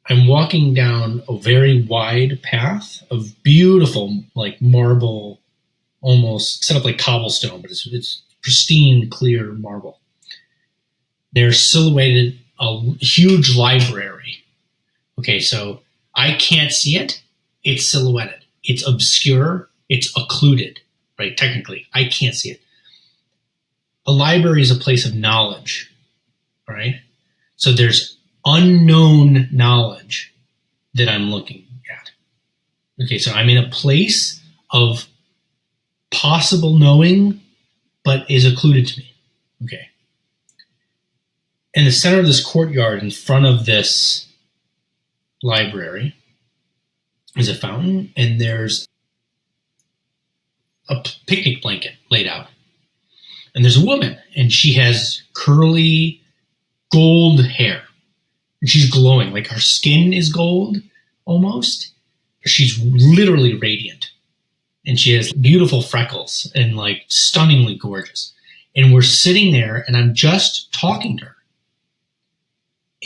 I'm walking down a very wide path of beautiful, like marble, almost set up like cobblestone, but it's pristine, clear marble. There's silhouetted a huge library. Okay, so I can't see it. It's silhouetted. It's obscure. It's occluded, right? Technically, I can't see it. A library is a place of knowledge, right? So there's unknown knowledge that I'm looking at. Okay, so I'm in a place of possible knowing, but is occluded to me. Okay. In the center of this courtyard, in front of this library, is a fountain, and there's a picnic blanket laid out. And there's a woman, and she has curly gold hair. And she's glowing, like her skin is gold almost. She's literally radiant. And she has beautiful freckles and like stunningly gorgeous. And we're sitting there, and I'm just talking to her.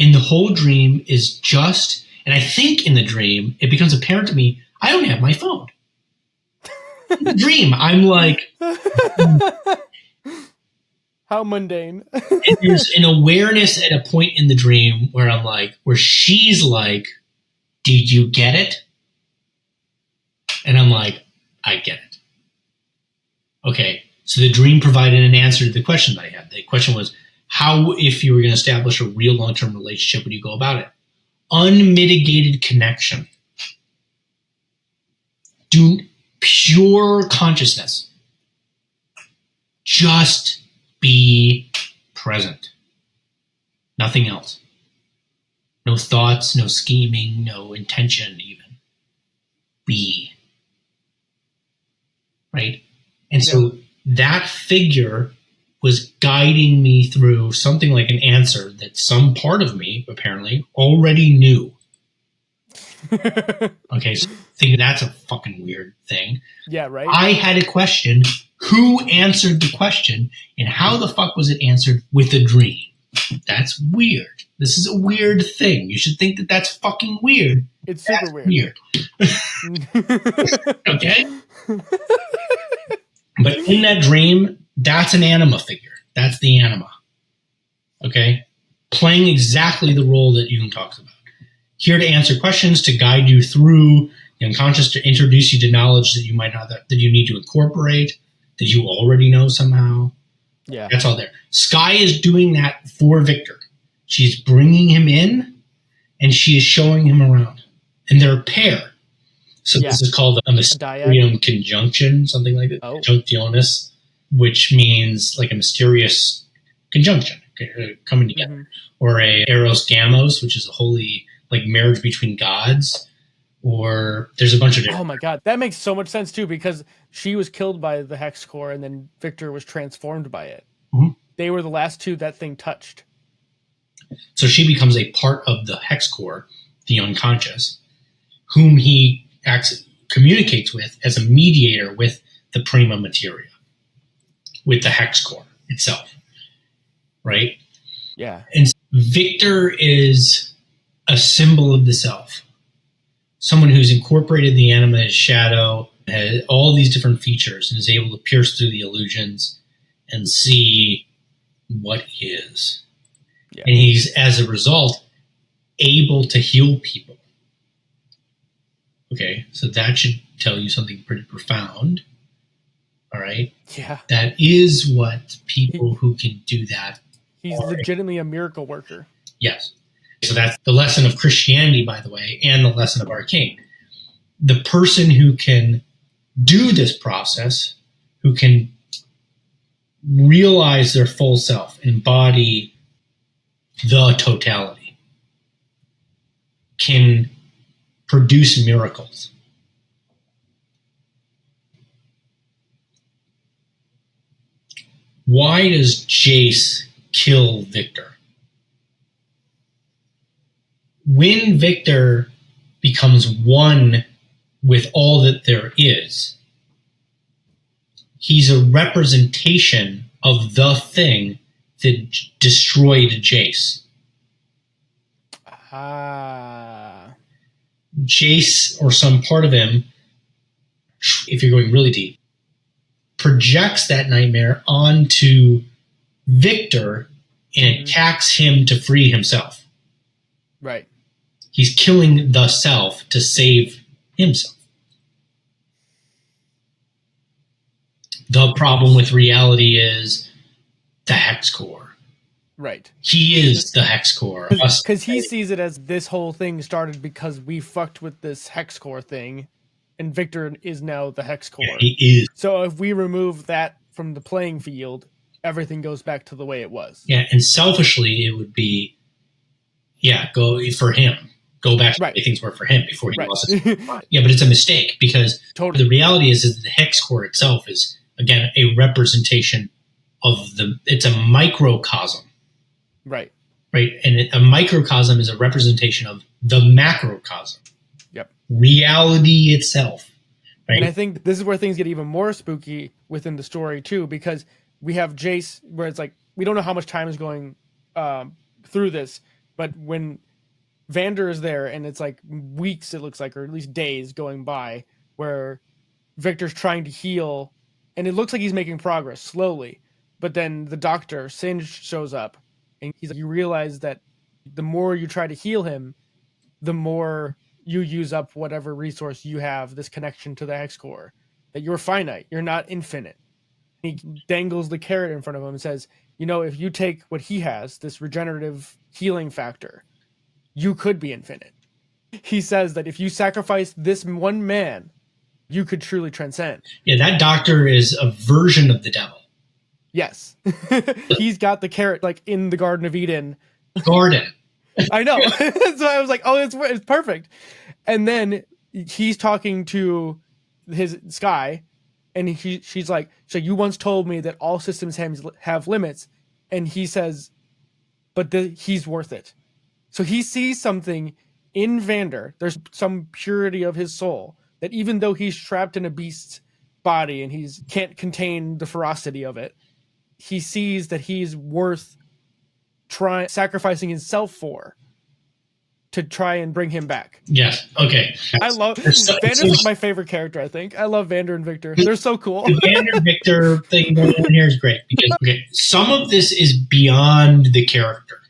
And the whole dream is just, and I think in the dream, it becomes apparent to me, I don't have my phone. In the dream, I'm like, how mundane. And there's an awareness at a point in the dream where I'm like, where she's like, did you get it? And I'm like, I get it. Okay, so the dream provided an answer to the question that I had. The question was, how, if you were going to establish a real long-term relationship, would you go about it? Unmitigated connection. Do pure consciousness. Just be present. Nothing else. No thoughts, no scheming, no intention even. Be. Right? And so that figure was guiding me through something like an answer that some part of me, apparently, already knew. Okay, so I think that's a fucking weird thing. Yeah, right? I had a question. Who answered the question? And how the fuck was it answered with a dream? That's weird. This is a weird thing. You should think that that's fucking weird. It's super weird. Okay? But in that dream, that's an Anima figure. That's the Anima. Okay? Playing exactly the role that Jung talks about. Here to answer questions, to guide you through the unconscious, to introduce you to knowledge that you might not, that you need to incorporate, that you already know somehow. Yeah. That's all there. Sky is doing that for Victor. She's bringing him in, and she is showing him around. And they're a pair. So this is called a mysterium conjunction, something like that. Conjunctionis, which means like a mysterious conjunction coming together. Mm-hmm. Or a eros gamos, which is a holy like marriage between gods. Or there's a bunch of different. Oh my god, that makes so much sense too, because she was killed by the Hex Core and then Victor was transformed by it. Mm-hmm. They were the last two that thing touched. So she becomes a part of the Hex Core, the unconscious, whom he communicates with as a mediator with the prima materia, with the Hex Core itself, right? Yeah. And Victor is a symbol of the self. Someone who's incorporated the Anima as shadow, has all these different features, and is able to pierce through the illusions and see what is. Yeah. And he's, as a result, able to heal people. Okay, so that should tell you something pretty profound. All right? Yeah. That is what people who can do that He's legitimately a miracle worker. Yes. So that's the lesson of Christianity, by the way, and the lesson of Arcane. The person who can do this process, who can realize their full self, embody the totality, can produce miracles. Why does Jayce kill Victor? When Victor becomes one with all that there is, he's a representation of the thing that destroyed Jayce. Jayce or some part of him, if you're going really deep, projects that nightmare onto Victor and attacks him to free himself. Right. He's killing the self to save himself. The problem with reality is the Hex Core. Right. He is the Hex Core. Because he sees it as this whole thing started because we fucked with this Hex Core thing, and Victor is now the Hex Core. Yeah, he is. So if we remove that from the playing field, everything goes back to the way it was. Yeah, and selfishly, it would be, go for him. Go back to the way things were for him before he lost his mind. Yeah, but it's a mistake because the reality is that the Hex Core itself is, again, a representation of it's a microcosm. Right. Right. And a microcosm is a representation of the macrocosm. Yep. Reality itself. Right. And I think this is where things get even more spooky within the story too, because we have Jayce where it's like, we don't know how much time is going through this, but when Vander is there and it's like weeks, it looks like, or at least days going by where Victor's trying to heal and it looks like he's making progress slowly. But then the doctor, Singe, shows up and he's like, you realize that the more you try to heal him, the more you use up whatever resource you have, this connection to the Hex Core, that you're finite, you're not infinite. He dangles the carrot in front of him and says, you know, if you take what he has, this regenerative healing factor, you could be infinite. He says that if you sacrifice this one man, you could truly transcend. Yeah, that doctor is a version of the devil. Yes. He's got the carrot like in the Garden of Eden. Garden. I know. So I was like, oh, it's perfect. And then he's talking to his Sky, and she's like, so you once told me that all systems have limits. And he says, but he's worth it. So he sees something in Vander. There's some purity of his soul that even though he's trapped in a beast's body and he can't contain the ferocity of it, he sees that he's worth sacrificing himself for to try and bring him back. Yes. Okay. I love Vander's like my favorite character, I think. I love Vander and Victor. They're so cool. The Vander Victor thing going on here is great because some of this is beyond the character.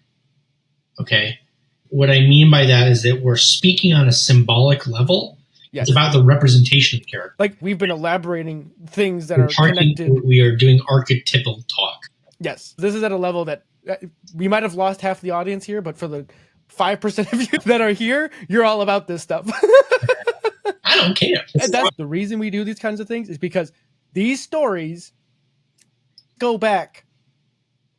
Okay. What I mean by that is that we're speaking on a symbolic level. Yes. It's about the representation of the character. Like we've been elaborating things that are connected. We are doing archetypal talk. Yes. This is at a level that we might have lost half the audience here, but for the 5% of you that are here, you're all about this stuff. I don't care. And that's the reason we do these kinds of things is because these stories go back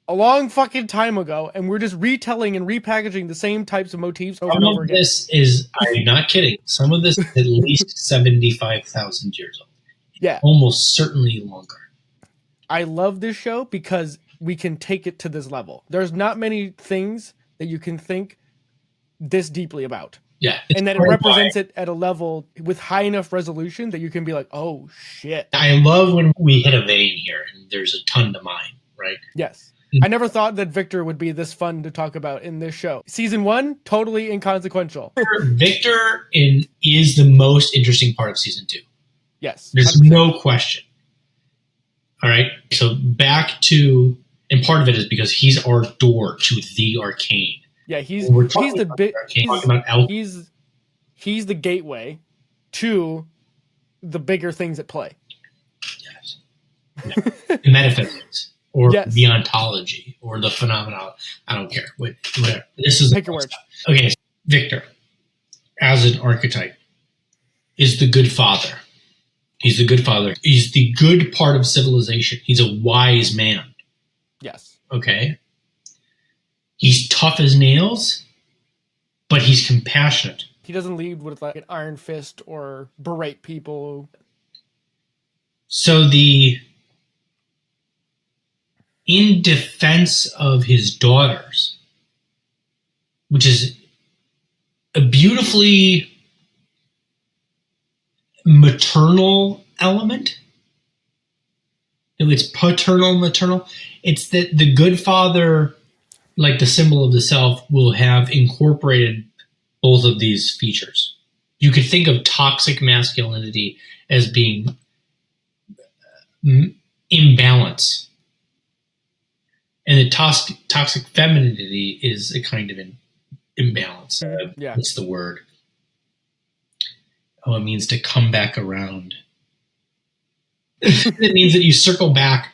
a long fucking time ago, and we're just retelling and repackaging the same types of motifs over and over again. This is, I'm not kidding, some of this is at least 75,000 years old. Yeah. Almost certainly longer. I love this show because we can take it to this level. There's not many things that you can think this deeply about. Yeah. And that it represents it at a level with high enough resolution that you can be like, oh, shit. I love when we hit a vein here and there's a ton to mine, right? Yes. I never thought that Victor would be this fun to talk about in this show. Season 1, totally inconsequential. Victor is the most interesting part of season 2. Yes. 100%. There's no question. All right. So back to, and part of it is because he's our door to the arcane. Yeah, he's the big. He's the gateway to the bigger things at play. Yes. Yeah. Metaphysics. Or the ontology, or the phenomenon. I don't care. Whatever. This is pick your word. Okay, Victor, as an archetype, is the good father. He's the good father. He's the good part of civilization. He's a wise man. Yes. Okay. He's tough as nails, but he's compassionate. He doesn't lead with like an iron fist or berate people. So in defense of his daughters, which is a beautifully maternal element. It's paternal, maternal. It's that the good father, like the symbol of the self, will have incorporated both of these features. You could think of toxic masculinity as being imbalance, and the toxic femininity is a kind of imbalance. What's the word? Oh, it means to come back around. It means that you circle back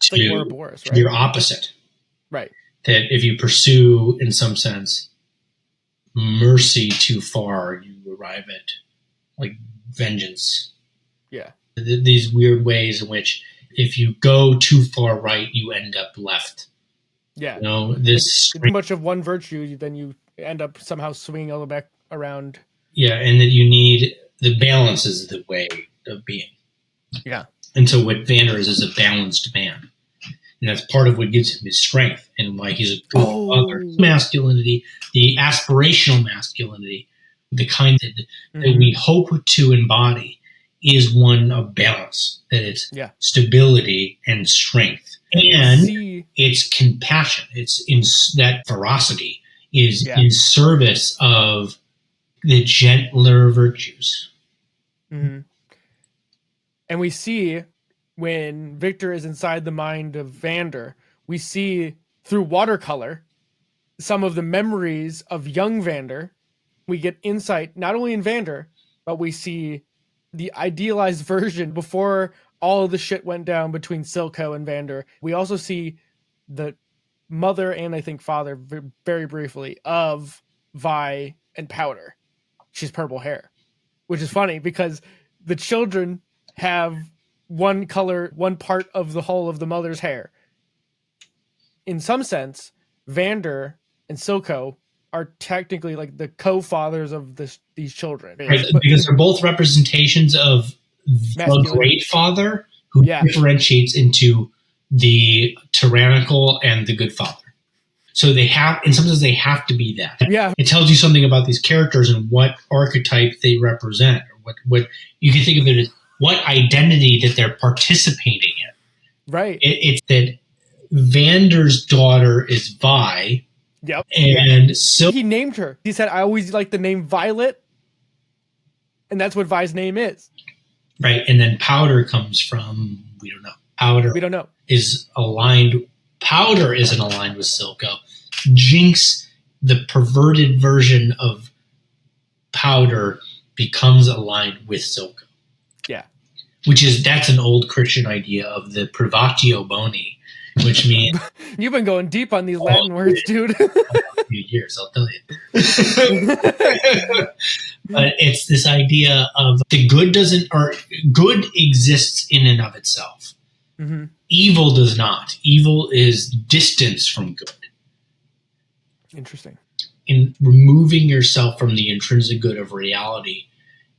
to like Ouroboros, right? Your opposite. Right. That if you pursue, in some sense, mercy too far, you arrive at like vengeance. Yeah. These weird ways in which if you go too far right, you end up left. Yeah. You know, this too much of one virtue, then you end up somehow swinging all the way back around. Yeah, and that you need the balance is the way of being. Yeah. And so what Vander is a balanced man. And that's part of what gives him his strength and why he's a good father. Masculinity, the aspirational masculinity, the kind that we hope to embody, is one of balance. That it's stability and strength. And it's compassion. It's in that ferocity is in service of the gentler virtues. Mm-hmm. And we see when Victor is inside the mind of Vander, we see through watercolor some of the memories of young Vander. We get insight not only in Vander, but we see the idealized version before all of the shit went down between Silco and Vander. We also see the mother and I think father very briefly of Vi and Powder. She's purple hair, which is funny because the children have one color, one part of the whole of the mother's hair. In some sense, Vander and Silco are technically like the co-fathers of these children. Right, because they're both representations of the great father who differentiates into the tyrannical and the good father. So they have, and sometimes they have to be that. Yeah. It tells you something about these characters and what archetype they represent, or what you can think of it as what identity that they're participating in. Right. It's that Vander's daughter is Vi. Yep. And he named her. He said, I always like the name Violet. And that's what Vi's name is. Right. And then Powder comes from, we don't know. We don't know. Powder isn't aligned with Silco. Jinx, the perverted version of Powder, becomes aligned with Silco. Yeah. That's an old Christian idea of the privatio boni, which means... You've been going deep on these Latin words, dude. A few years, I'll tell you. But it's this idea of the good exists in and of itself. Mm-hmm. Evil does not. Evil is distance from good. Interesting. In removing yourself from the intrinsic good of reality,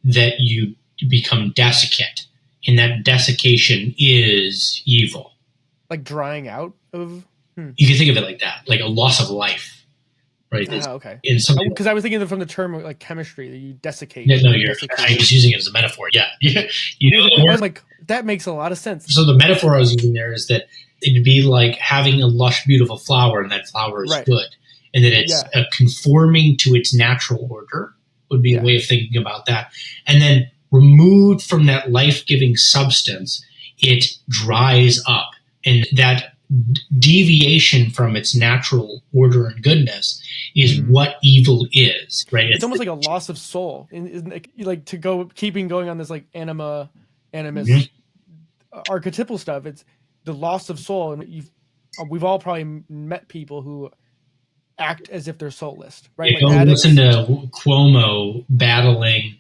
that you become desiccate, and that desiccation is evil. Like drying out of? You can think of it like that, like a loss of life. Right. Okay. Because I was thinking from the term like chemistry that you desiccate. No, I'm just using it as a metaphor. Yeah. I was like, that makes a lot of sense. So the metaphor I was using there is that it'd be like having a lush, beautiful flower, and that flower is good, and that it's conforming to its natural order would be a way of thinking about that. And then removed from that life-giving substance, it dries up, and that deviation from its natural order and goodness is what evil is, right? It's almost like a loss of soul, like to go keeping going on this like animus archetypal stuff. It's the loss of soul, and we've all probably met people who act as if they're soulless, right? Yeah, like listen to Cuomo battling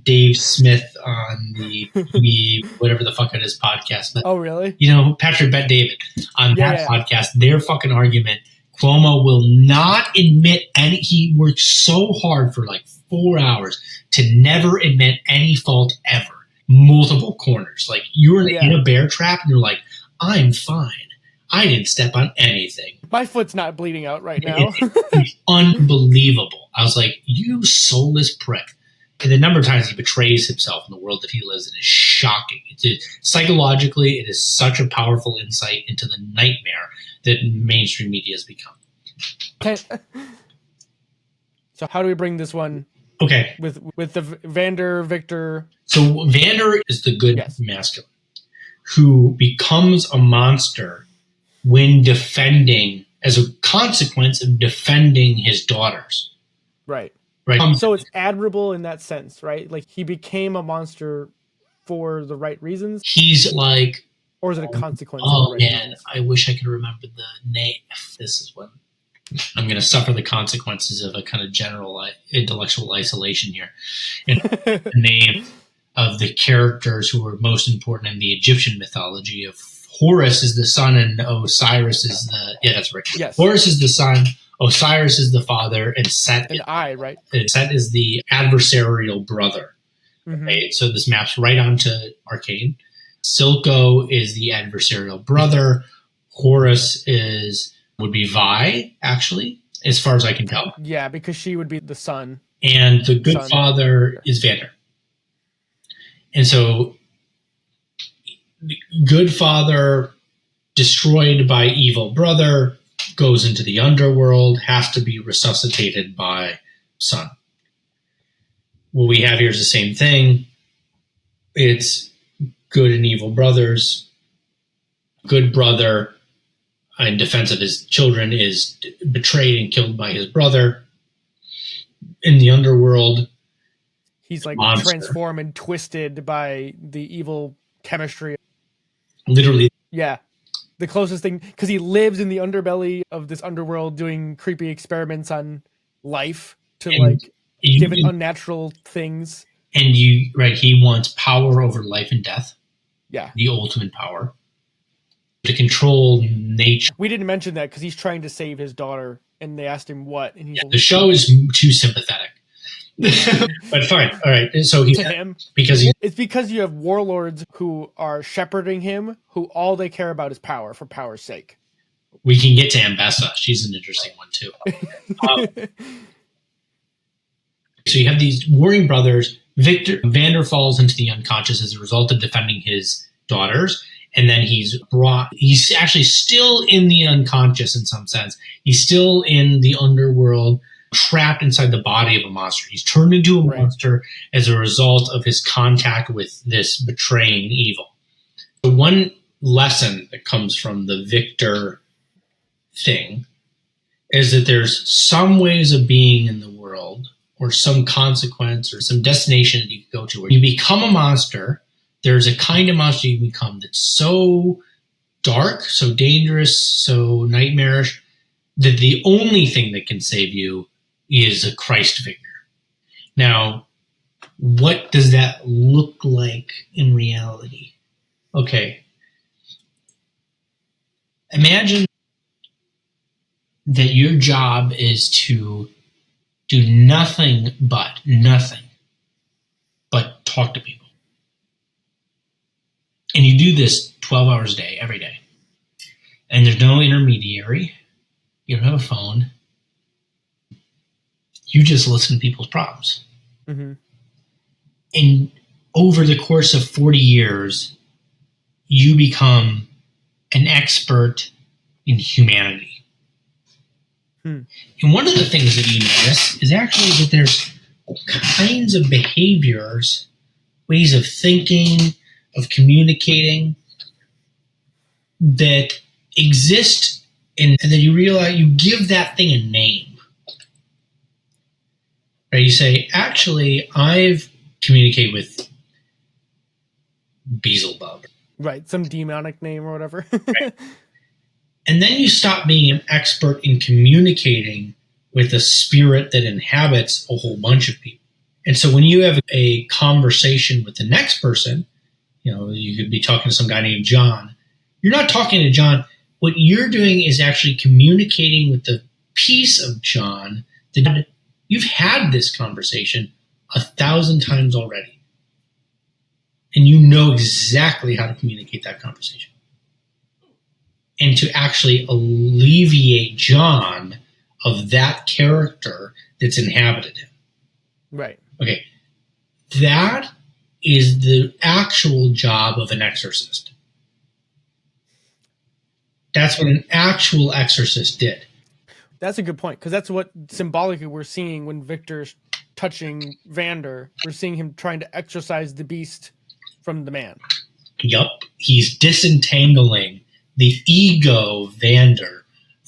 Dave Smith on the whatever the fuck it is podcast. Oh, really? Patrick Bet David on that podcast, their fucking argument, Cuomo will not admit any, he worked so hard for like 4 hours to never admit any fault ever. Multiple corners. Like you're in a bear trap and you're like, I'm fine. I didn't step on anything. My foot's not bleeding out right now. It's unbelievable. I was like, you soulless prick. And the number of times he betrays himself in the world that he lives in is shocking. Psychologically, it is such a powerful insight into the nightmare that mainstream media has become. So how do we bring this one? Okay. With the Vander, Victor. So Vander is the good masculine who becomes a monster when defending, as a consequence of defending his daughters. Right. Right. So it's admirable in that sense, right? Like he became a monster for the right reasons. He's like, or is it a consequence? Oh of the right man, reasons? I wish I could remember the name. This is what I'm going to suffer the consequences of a kind of general intellectual isolation here. And the name of the characters who are most important in the Egyptian mythology of Horus is the son and Osiris is the that's right. Yes. Horus is the son, Osiris is the father, and Set right? Set is the adversarial brother. Mm-hmm. Right? So this maps right onto Arcane. Silco is the adversarial brother. Horus would be Vi, actually, as far as I can tell. Yeah, because she would be the son. And the good father is Vander. And so good father, destroyed by evil brother, goes into the underworld, has to be resuscitated by son. What we have here is the same thing. It's good and evil brothers. Good brother, in defense of his children, is betrayed and killed by his brother. In the underworld, he's like monster. Transformed and twisted by the evil chemistry. Literally. Yeah. The closest thing, because he lives in the underbelly of this underworld doing creepy experiments on life to give it unnatural things. And he wants power over life and death. Yeah. The ultimate power. To control nature. We didn't mention that because he's trying to save his daughter and they asked him what. And the show is too sympathetic. But fine. All right. So it's because you have warlords who are shepherding him, who all they care about is power for power's sake. We can get to Ambessa. She's an interesting one too. So you have these warring brothers. Vander falls into the unconscious as a result of defending his daughters. And then he's actually still in the unconscious in some sense. He's still in the underworld, trapped inside the body of a monster. He's turned into a monster as a result of his contact with this betraying evil. The one lesson that comes from the Victor thing is that there's some ways of being in the world or some consequence or some destination that you can go to where you become a monster. There's a kind of monster you become that's so dark, so dangerous, so nightmarish that the only thing that can save you is a Christ figure. Now, what does that look like in reality? Okay. Imagine that your job is to do nothing but talk to people. And you do this 12 hours a day, every day. And there's no intermediary. You don't have a phone. You just listen to people's problems. Mm-hmm. And over the course of 40 years, you become an expert in humanity. And one of the things that you notice is actually that there's kinds of behaviors, ways of thinking, of communicating that exist, and then you realize you give that thing a name. Right? You say, actually, I've communicated with Beelzebub. Right, some demonic name or whatever. Right. And then you stop being an expert in communicating with a spirit that inhabits a whole bunch of people. And so when you have a conversation with the next person, you could be talking to some guy named John. You're not talking to John. What you're doing is actually communicating with the piece of John that you've had this conversation 1,000 times already. And you know exactly how to communicate that conversation. And to actually alleviate John of that character that's inhabited him. Right. Okay. That is the actual job of an exorcist. That's what an actual exorcist did. That's a good point, because that's what symbolically we're seeing when Victor's touching Vander. We're seeing him trying to exorcise the beast from the man. Yup. He's disentangling the ego Vander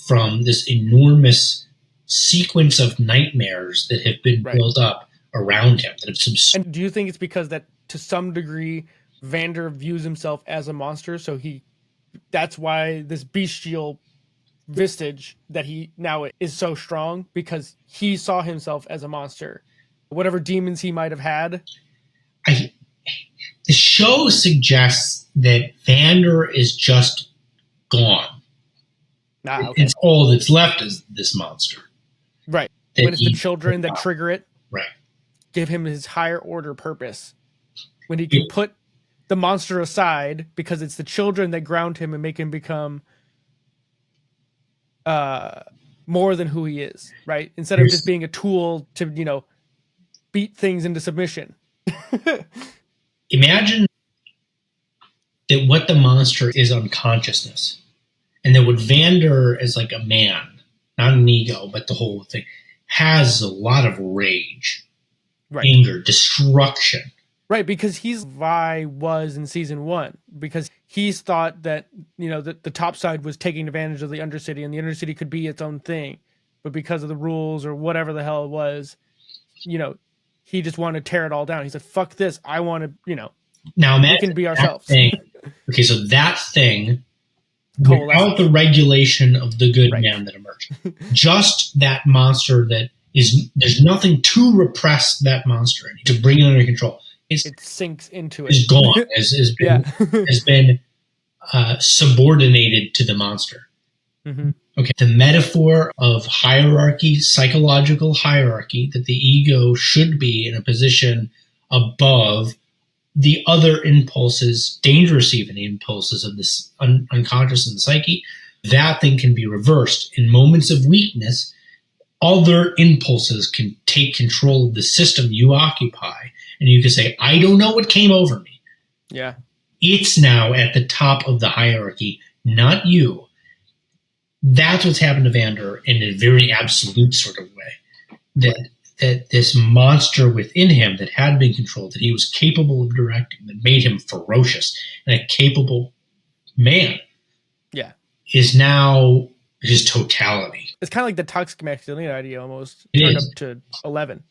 from this enormous sequence of nightmares that have been built up around him. That have and do you think it's because that, to some degree, Vander views himself as a monster, so that's why this bestial vestige that he now is so strong, because he saw himself as a monster, whatever demons he might have had? The show suggests that Vander is just gone. Okay. It's all that's left is this monster. Right. When it's the children that trigger it. Right. Give him his higher order purpose. When he can put the monster aside, because it's the children that ground him and make him become more than who he is, right? Instead of just being a tool to, beat things into submission. Imagine that what the monster is unconsciousness. And that what Vander is like a man, not an ego, but the whole thing, has a lot of rage, anger, destruction. Right, because he's Vi was in season 1, because he's thought that, that the top side was taking advantage of the undercity, and the undercity could be its own thing. But because of the rules or whatever the hell it was, he just wanted to tear it all down. He said, fuck this. I want to, now we can be ourselves. Okay, so that thing, without the regulation of the good man that emerged, just that monster that there's nothing to repress that monster, to bring it under control. It sinks into it. Is gone, has been subordinated to the monster. Mm-hmm. Okay, the metaphor of hierarchy, psychological hierarchy, that the ego should be in a position above the other impulses, dangerous even impulses of this unconscious and the psyche, that thing can be reversed. In moments of weakness, other impulses can take control of the system you occupy, and you can say, I don't know what came over me. Yeah. It's now at the top of the hierarchy, not you. That's what's happened to Vander in a very absolute sort of way. That this monster within him that had been controlled, that he was capable of directing, that made him ferocious and a capable man, is now his totality. It's kind of like the toxic masculinity idea almost turned up to 11.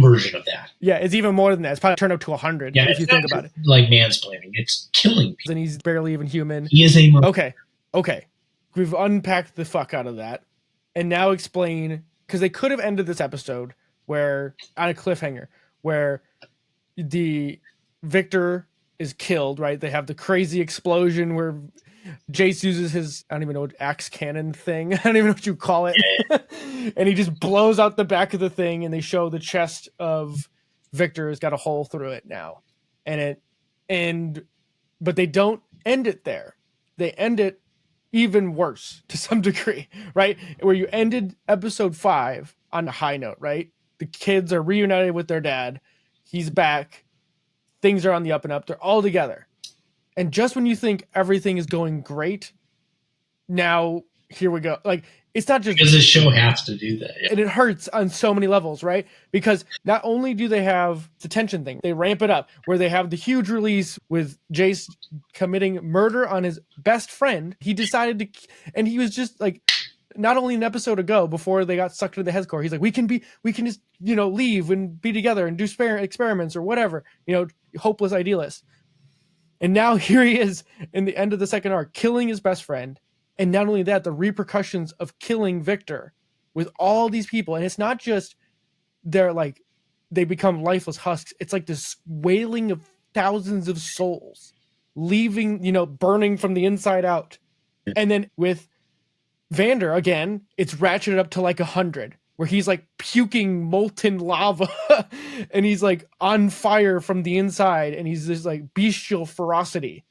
Version of that. Yeah, it's even more than that. It's probably turned up to 100 if you think about it. Like mansplaining. It's killing people. And he's barely even human. He is a monster. Okay. We've unpacked the fuck out of that. And now explain, because they could have ended this episode on a cliffhanger, where the Victor is killed, right? They have the crazy explosion where Jayce uses his, I don't even know what axe cannon thing. I don't even know what you call it. And he just blows out the back of the thing, and they show the chest of Victor has got a hole through it now. But they don't end it there. They end it even worse to some degree, right? Where you ended episode 5 on a high note, right? The kids are reunited with their dad. He's back. Things are on the up and up. They're all together. And just when you think everything is going great, now here we go. Like, it's not just because the show has to do that. Yeah. And it hurts on so many levels, right? Because not only do they have the tension thing, they ramp it up where they have the huge release with Jayce committing murder on his best friend. He decided to, and he was just like, not only an episode ago before they got sucked into the Hex Core, he's like, we can just, leave and be together and do experiments or whatever, hopeless idealist. And now here he is in the end of the second arc, killing his best friend. And not only that, the repercussions of killing Victor with all these people. And it's not just they become lifeless husks. It's like this wailing of thousands of souls leaving, burning from the inside out. And then with Vander, again, it's ratcheted up to like 100, where he's like puking molten lava and he's like on fire from the inside, and he's this like bestial ferocity,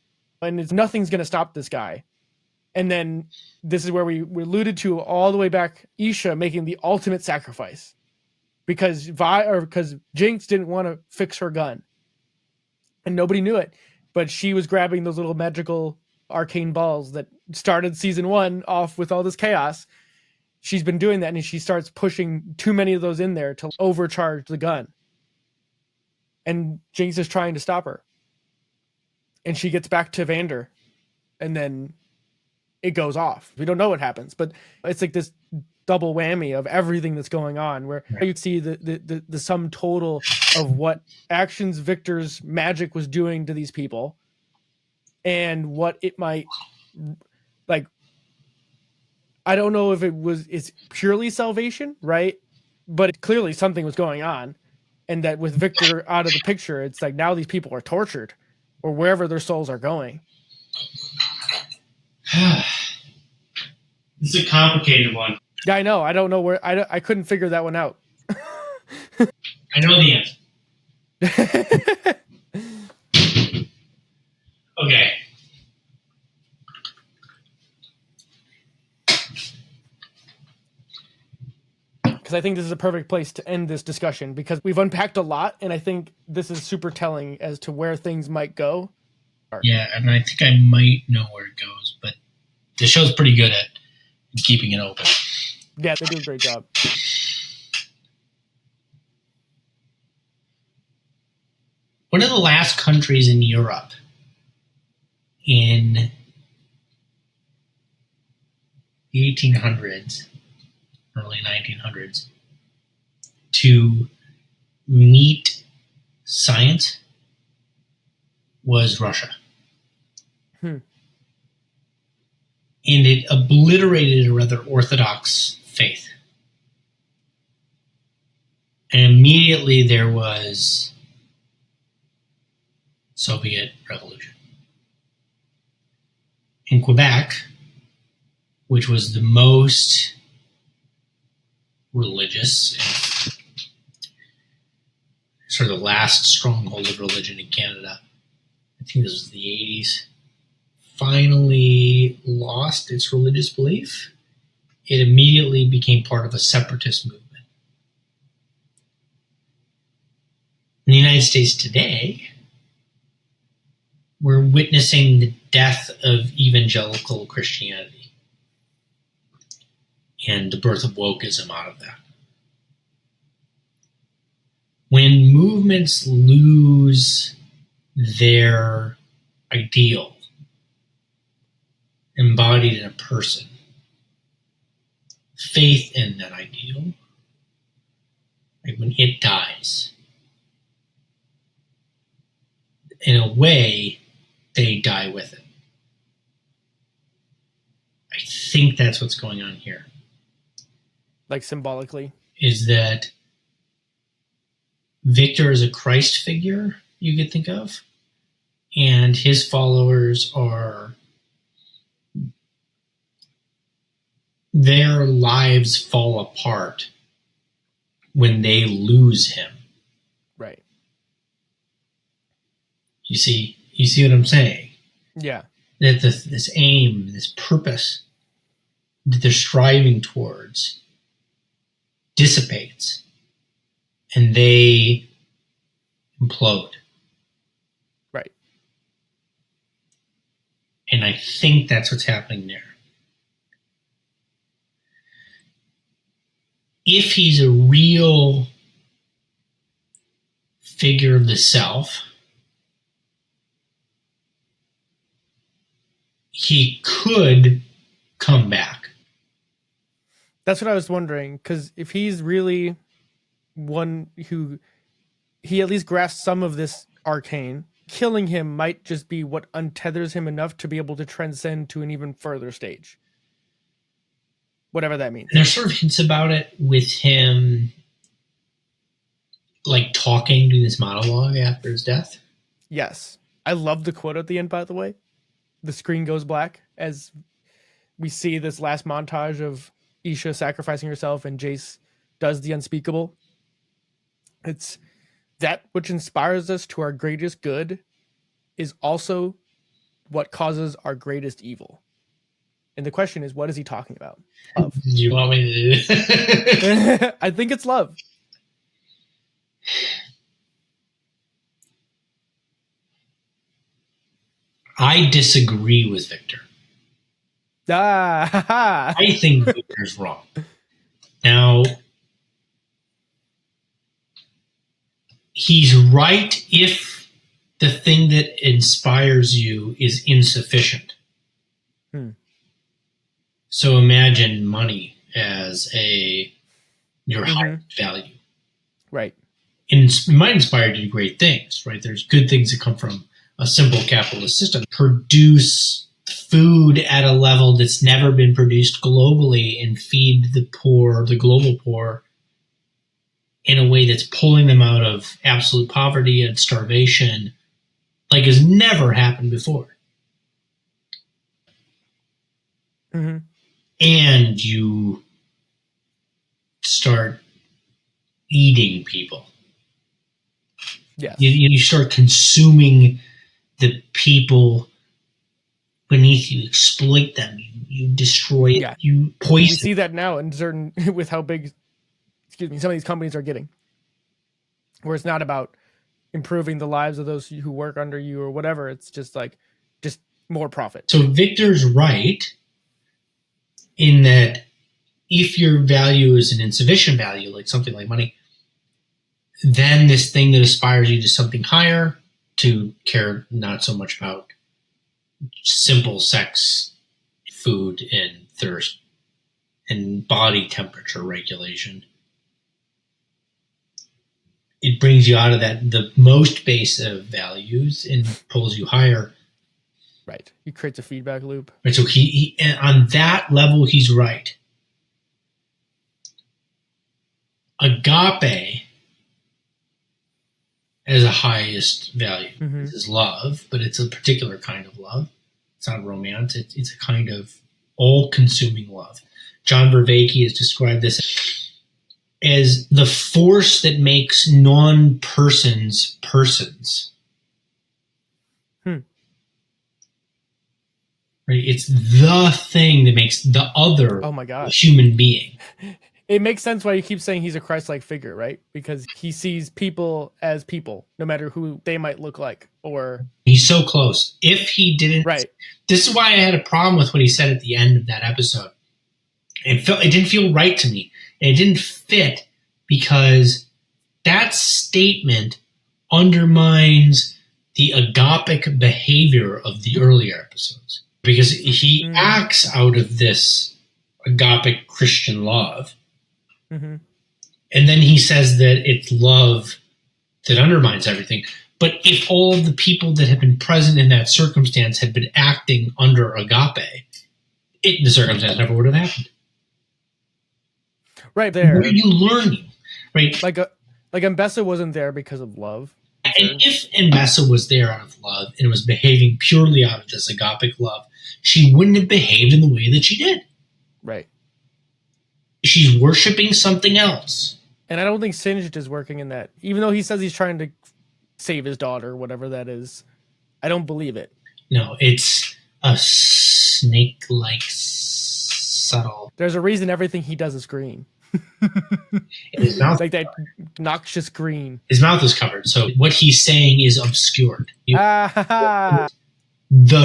and nothing's going to stop this guy. And then this is where we alluded to all the way back, Isha making the ultimate sacrifice because Jinx didn't want to fix her gun, and nobody knew it, but she was grabbing those little magical arcane balls that started season 1 off with all this chaos. She's been doing that, and she starts pushing too many of those in there to overcharge the gun. And Jinx is trying to stop her. And she gets back to Vander, and then it goes off. We don't know what happens, but it's like this double whammy of everything that's going on, where you see the sum total of what actions Victor's magic was doing to these people, and what it might, like, I don't know if it's purely salvation, right? But clearly something was going on, and that with Victor out of the picture, it's like now these people are tortured, or wherever their souls are going. This is a complicated one. Yeah, I know. I don't know where. I couldn't figure that one out. I know the answer. Okay. Because I think this is a perfect place to end this discussion, because we've unpacked a lot, and I think this is super telling as to where things might go. Yeah, and I think I might know where it goes, but the show's pretty good at keeping it open. Yeah, they do a great job. One of the last countries in Europe in the 1800s, early 1900s, to meet science was Russia. And it obliterated a rather orthodox faith. And immediately there was Soviet Revolution. In Quebec, which was the most religious, sort of the last stronghold of religion in Canada, I think this was the 80s, finally lost its religious belief. It immediately became part of a separatist movement. In the United States today, we're witnessing the death of evangelical Christianity and the birth of wokeism out of that. When movements lose their ideal embodied in a person, faith in that ideal, like when it dies, in a way, they die with it. I think that's what's going on here. Like symbolically? Is that Victor is a Christ figure you could think of, and his followers are, their lives fall apart when they lose him. Right. You see what I'm saying? Yeah. That this aim, this purpose that they're striving towards dissipates, and they implode. Right. And I think that's what's happening there. If he's a real figure of the self, he could come back. That's what I was wondering, because if he's really one who, he at least grasps some of this arcane, killing him might just be what untethers him enough to be able to transcend to an even further stage. Whatever that means. And there's sort of hints about it with him, like talking, doing this monologue after his death. Yes. I love the quote at the end, by the way. The screen goes black as we see this last montage of Isha sacrificing herself and Jayce does the unspeakable. It's that which inspires us to our greatest good is also what causes our greatest evil. And the question is, what is he talking about? Love. You want me to do it? I think it's love. I disagree with Victor. Ah, I think Victor's wrong. Now, he's right if the thing that inspires you is insufficient. So imagine money as your highest value. Right. And it might inspire you to do great things, right? There's good things that come from a simple capitalist system. Produce food at a level that's never been produced globally and feed the poor, the global poor, in a way that's pulling them out of absolute poverty and starvation like has never happened before. And you start eating people. Yes. You start consuming the people beneath you, exploit them, you destroy it, you poison. We see that now in certain, with how big, some of these companies are getting, where it's not about improving the lives of those who work under you or whatever. It's just more profit. So Victor's right in that if your value is an insufficient value, like something like money, then this thing that aspires you to something higher, to care not so much about simple sex, food, and thirst, and body temperature regulation. It brings you out of the most base of values and pulls you higher. Right. He creates a feedback loop. Right. So he on that level, he's right. Agape as a highest value. This is love, but it's a particular kind of love. It's not romance. It's a kind of all-consuming love. John Vervaeke has described this as the force that makes non-persons persons. Right? It's the thing that makes the other a human being. It makes sense why you keep saying he's a Christ-like figure, right? Because he sees people as people, no matter who they might look like. Or he's so close. If he didn't, right. This is why I had a problem with what he said at the end of that episode. It didn't feel right to me. It didn't fit because that statement undermines the agapic behavior of the earlier episodes. Because he acts out of this agapic Christian love. And then he says that it's love that undermines everything. But if all of the people that had been present in that circumstance had been acting under agape, the circumstance never would have happened. Right there. What are you learning? Right? Like Mbessa wasn't there because of love. And if Mbessa was there out of love and was behaving purely out of this agapic love, she wouldn't have behaved in the way that she did. Right. She's worshiping something else. And I don't think Singed is working in that. Even though he says he's trying to save his daughter, whatever that is, I don't believe it. No, it's a snake-like subtle. There's a reason everything he does is green. His mouth, like that noxious green. His mouth is covered, so what he's saying is obscured. The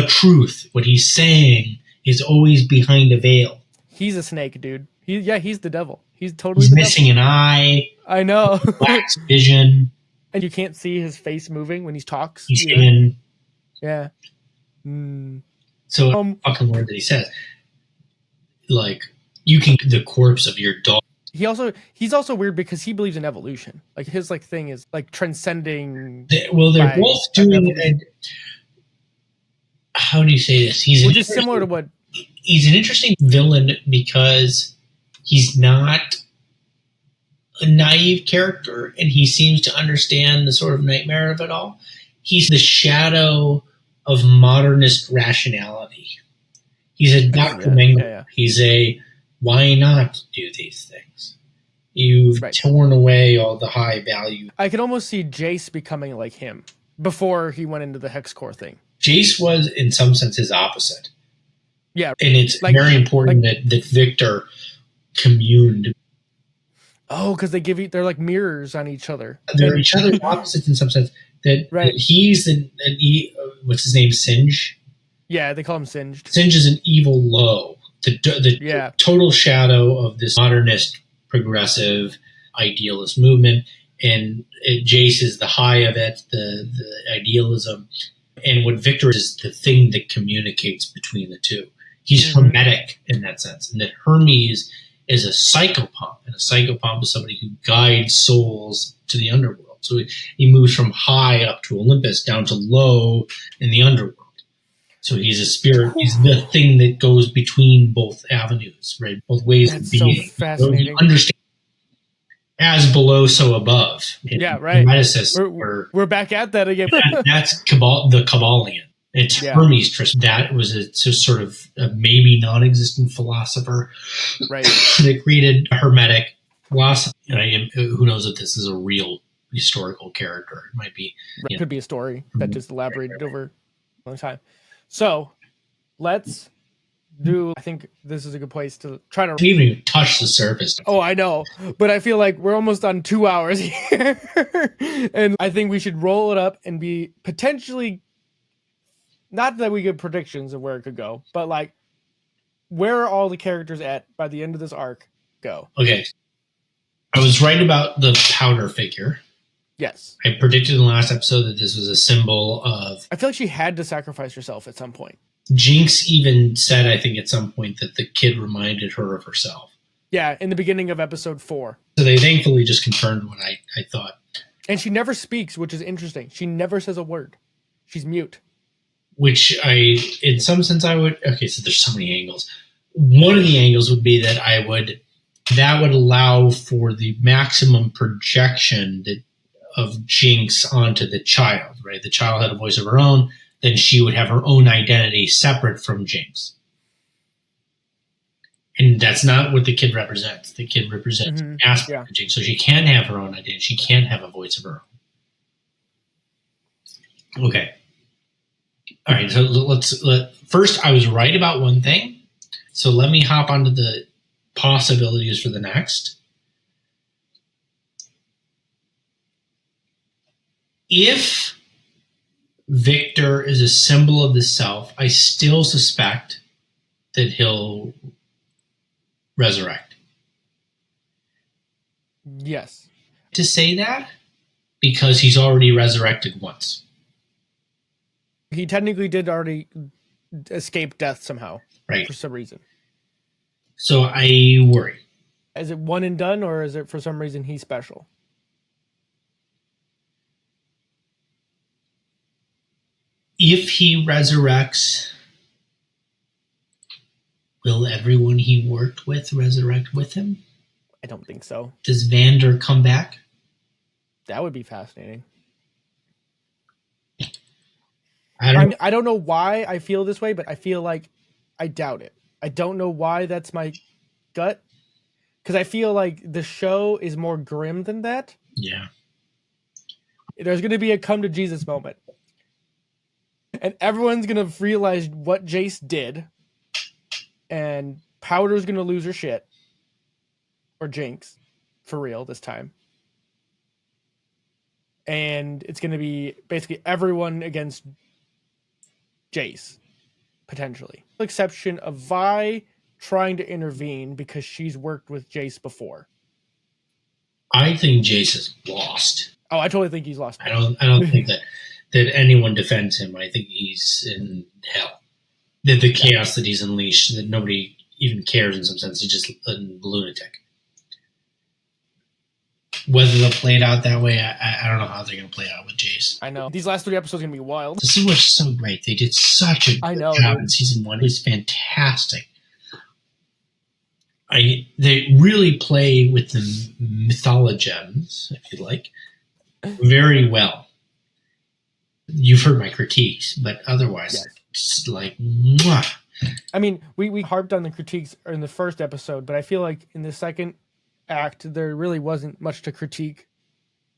truth, what he's saying, is always behind a veil. He's a snake, dude. He's the devil. He's totally he's the missing devil. An eye. I know. Lacks vision. And you can't see his face moving when he talks. He's hidden. Yeah. So fucking word that he says. Like, you can the corpse of your dog. He's also weird because he believes in evolution. Like his thing is like transcending. They're both doing it. How do you say this? Which is similar to what he's an interesting villain because he's not a naive character and he seems to understand the sort of nightmare of it all. He's the shadow of modernist rationality. He's a Dr. Mengele. Yeah. He's a why not do these things? You've torn away all the high value. I could almost see Jayce becoming like him before he went into the Hex Core thing. Jayce was, in some sense, his opposite. Yeah. And it's very important that Victor communed. Oh, because they're like mirrors on each other. They're each other's opposites in some sense. That he's what's his name, Singe? Yeah, they call him Singed. Singed is an evil low. The total shadow of this modernist, progressive, idealist movement. And Jayce is the high of it, the idealism. And what Victor is the thing that communicates between the two. He's hermetic in that sense. And that Hermes is a psychopomp. And a psychopomp is somebody who guides souls to the underworld. So he moves from high up to Olympus down to low in the underworld. So he's a spirit. He's the thing that goes between both avenues, right? Both ways of being. So fascinating. So understand as below, so above. Yeah, right. We're back at that again. That's the Kabbalion. It's Hermes Tristan. That was a sort of a maybe non-existent philosopher, right? that created a hermetic philosophy. And who knows if this is a real historical character? It might be. It could be a story that just elaborated over a long time. So let's do. I think this is a good place to try to. I didn't even touch the surface. Oh, I know, but I feel like we're almost on 2 hours here, and I think we should roll it up and be potentially. Not that we give predictions of where it could go, but like, where are all the characters at by the end of this arc? Go. Okay, I was right about the powder figure. Yes. I predicted in the last episode that this was a symbol of... I feel like she had to sacrifice herself at some point. Jinx even said, I think, at some point that the kid reminded her of herself. Yeah, in the beginning of episode 4. So they thankfully just confirmed what I thought. And she never speaks, which is interesting. She never says a word. She's mute. Which in some sense I would... Okay, so there's so many angles. One of the angles would be that that would allow for the maximum projection of Jinx onto the child, right? The child had a voice of her own, then she would have her own identity separate from Jinx. And that's not what the kid represents. The kid represents an aspect of Jinx. So she can have her own identity. She can have a voice of her own. Okay. All right, so first I was right about one thing. So let me hop onto the possibilities for the next. If Victor is a symbol of the self, I still suspect that he'll resurrect. Yes. To say that? Because he's already resurrected once. He technically did already escape death somehow. Right. For some reason. So I worry. Is it one and done, or is it for some reason he's special? If he resurrects, will everyone he worked with resurrect with him? I don't think so. Does Vander come back? That would be fascinating. I don't know why I feel this way, but I feel like I doubt it. I don't know why that's my gut. Because I feel like the show is more grim than that. Yeah. There's going to be a come to Jesus moment. And everyone's going to realize what Jayce did. And Powder's going to lose her shit. Or Jinx. For real this time. And it's going to be basically everyone against Jayce. Potentially. With the exception of Vi trying to intervene because she's worked with Jayce before. I think Jayce is lost. Oh, I totally think he's lost. I don't think that anyone defends him. I think he's in hell. The chaos that he's unleashed, that nobody even cares in some sense. He's just a lunatic. Whether they'll play it out that way, I don't know how they're going to play it out with Jayce. I know. These last 3 episodes are going to be wild. This is what's so great. They did such a good job in season 1. It was fantastic. They really play with the mythologems, if you like, very well. You've heard my critiques, but otherwise, it's like, mwah. I mean, we harped on the critiques in the first episode, but I feel like in the second act, there really wasn't much to critique.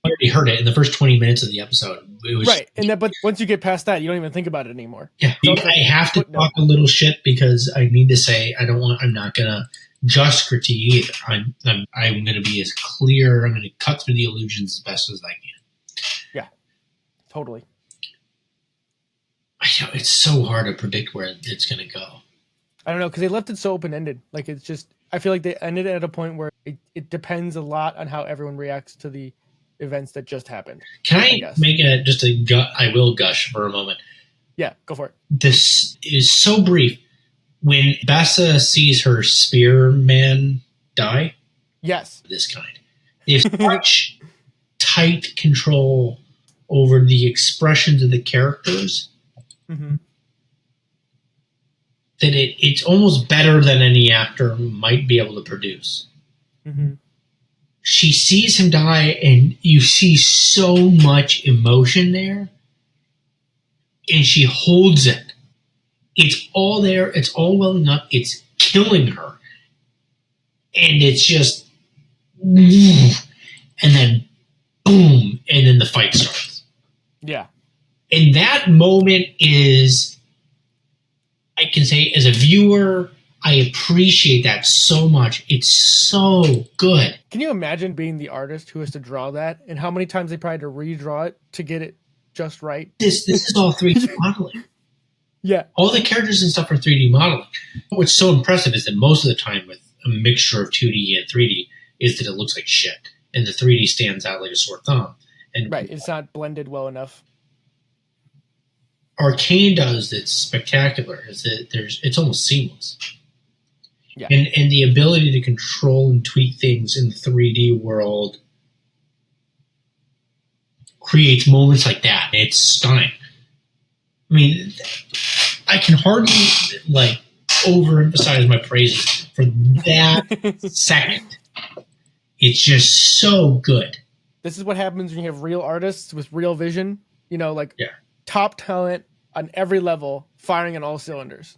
I already heard it in the first 20 minutes of the episode. It was right, but once you get past that, you don't even think about it anymore. Yeah, I have to talk a little shit because I need to say I'm not gonna just critique either. I'm gonna be as clear. I'm gonna cut through the illusions as best as I can. Yeah, totally. I know, it's so hard to predict where it's going to go. I don't know, because they left it so open-ended. Like, it's just, I feel like they ended at a point where it depends a lot on how everyone reacts to the events that just happened. Can I make I will gush for a moment. Yeah, go for it. This is so brief. When Bessa sees her spearman die, yes, this kind, they have such tight control over the expressions of the characters that it's almost better than any actor might be able to produce. She sees him die, and you see so much emotion there, and she holds it. It's all there. It's all welling up. It's killing her. And it's just, and then boom, and then the fight starts. Yeah. And that moment is, I can say, as a viewer, I appreciate that so much. It's so good. Can you imagine being the artist who has to draw that, and how many times they probably had to redraw it to get it just right? This is all 3D modeling. Yeah. All the characters and stuff are 3D modeling. What's so impressive is that most of the time with a mixture of 2D and 3D is that it looks like shit. And the 3D stands out like a sore thumb. And right, it's not blended well enough. Arcane does that's spectacular is that it's almost seamless. Yeah. And the ability to control and tweak things in the 3D world creates moments like that. It's stunning. I mean, I can hardly overemphasize my praises for that second. It's just so good. This is what happens when you have real artists with real vision. Top talent on every level, firing on all cylinders.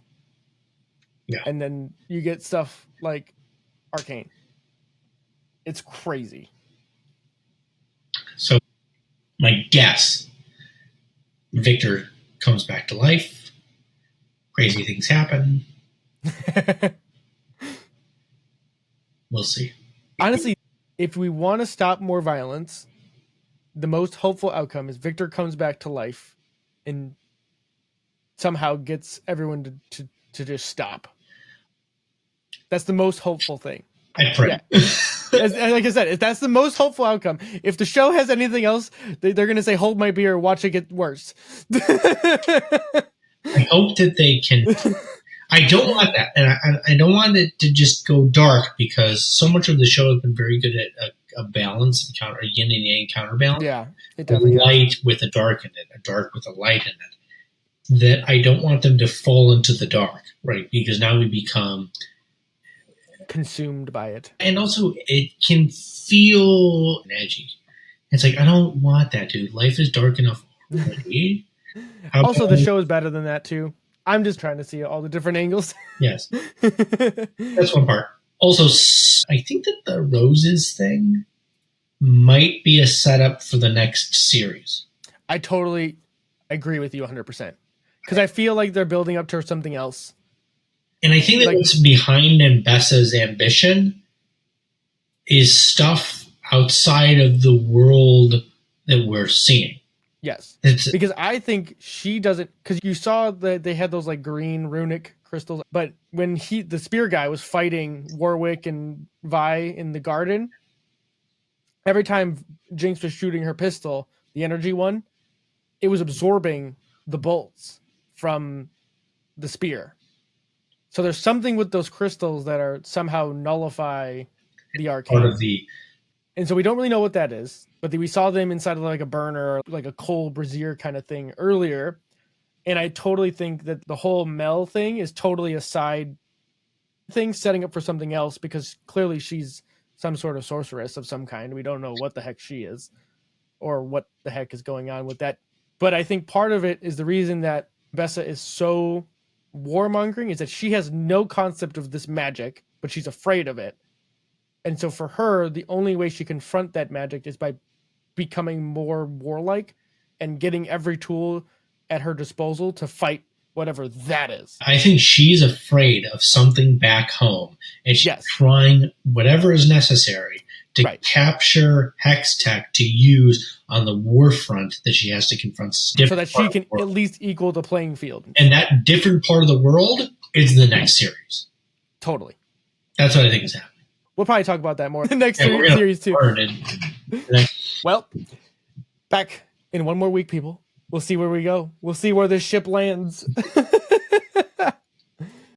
Yeah. And then you get stuff like Arcane. It's crazy. So, my guess, Victor comes back to life. Crazy things happen. We'll see. Honestly, if we want to stop more violence, the most hopeful outcome is Victor comes back to life and somehow gets everyone to just stop. That's the most hopeful thing. I pray. Yeah. Like I said, if that's the most hopeful outcome. If the show has anything else, they're going to say, hold my beer, watch it get worse. I hope that they can. I don't want that. And I don't want it to just go dark, because so much of the show has been very good at a balance, a yin and yang counterbalance. Yeah. It definitely a light with a dark in it, a dark with a light in it. That I don't want them to fall into the dark, right? Because now we become consumed by it. And also, it can feel edgy. It's like, I don't want that, dude. Life is dark enough already. Also, the show is better than that, too. I'm just trying to see all the different angles. Yes. That's one part. Also, I think that the roses thing might be a setup for the next series. I totally agree with you 100%. Because I feel like they're building up to something else. And I think that what's behind Mbessa's ambition is stuff outside of the world that we're seeing. Yes. Because I think she doesn't, because you saw that they had those like green runic crystals, but when the spear guy was fighting Warwick and Vi in the garden, every time Jinx was shooting her pistol, the energy one, it was absorbing the bolts from the spear. So there's something with those crystals that are somehow nullify the arcane. And so we don't really know what that is, but we saw them inside of like a burner or like a coal brazier kind of thing earlier. And I totally think that the whole Mel thing is totally a side thing setting up for something else, because clearly she's some sort of sorceress of some kind. We don't know what the heck she is or what the heck is going on with that. But I think part of it is the reason that Bessa is so warmongering is that she has no concept of this magic, but she's afraid of it. And so for her, the only way she confront that magic is by becoming more warlike and getting every tool at her disposal to fight whatever that is. I think she's afraid of something back home, and she's yes. trying whatever is necessary to capture hex tech to use on the war front that she has to confront. So that she can at least equal the playing field. And that different part of the world is the next series. Totally. That's what I think is happening. We'll probably talk about that more in the next series too. Well, back in one more week, people. We'll see where we go. We'll see where this ship lands.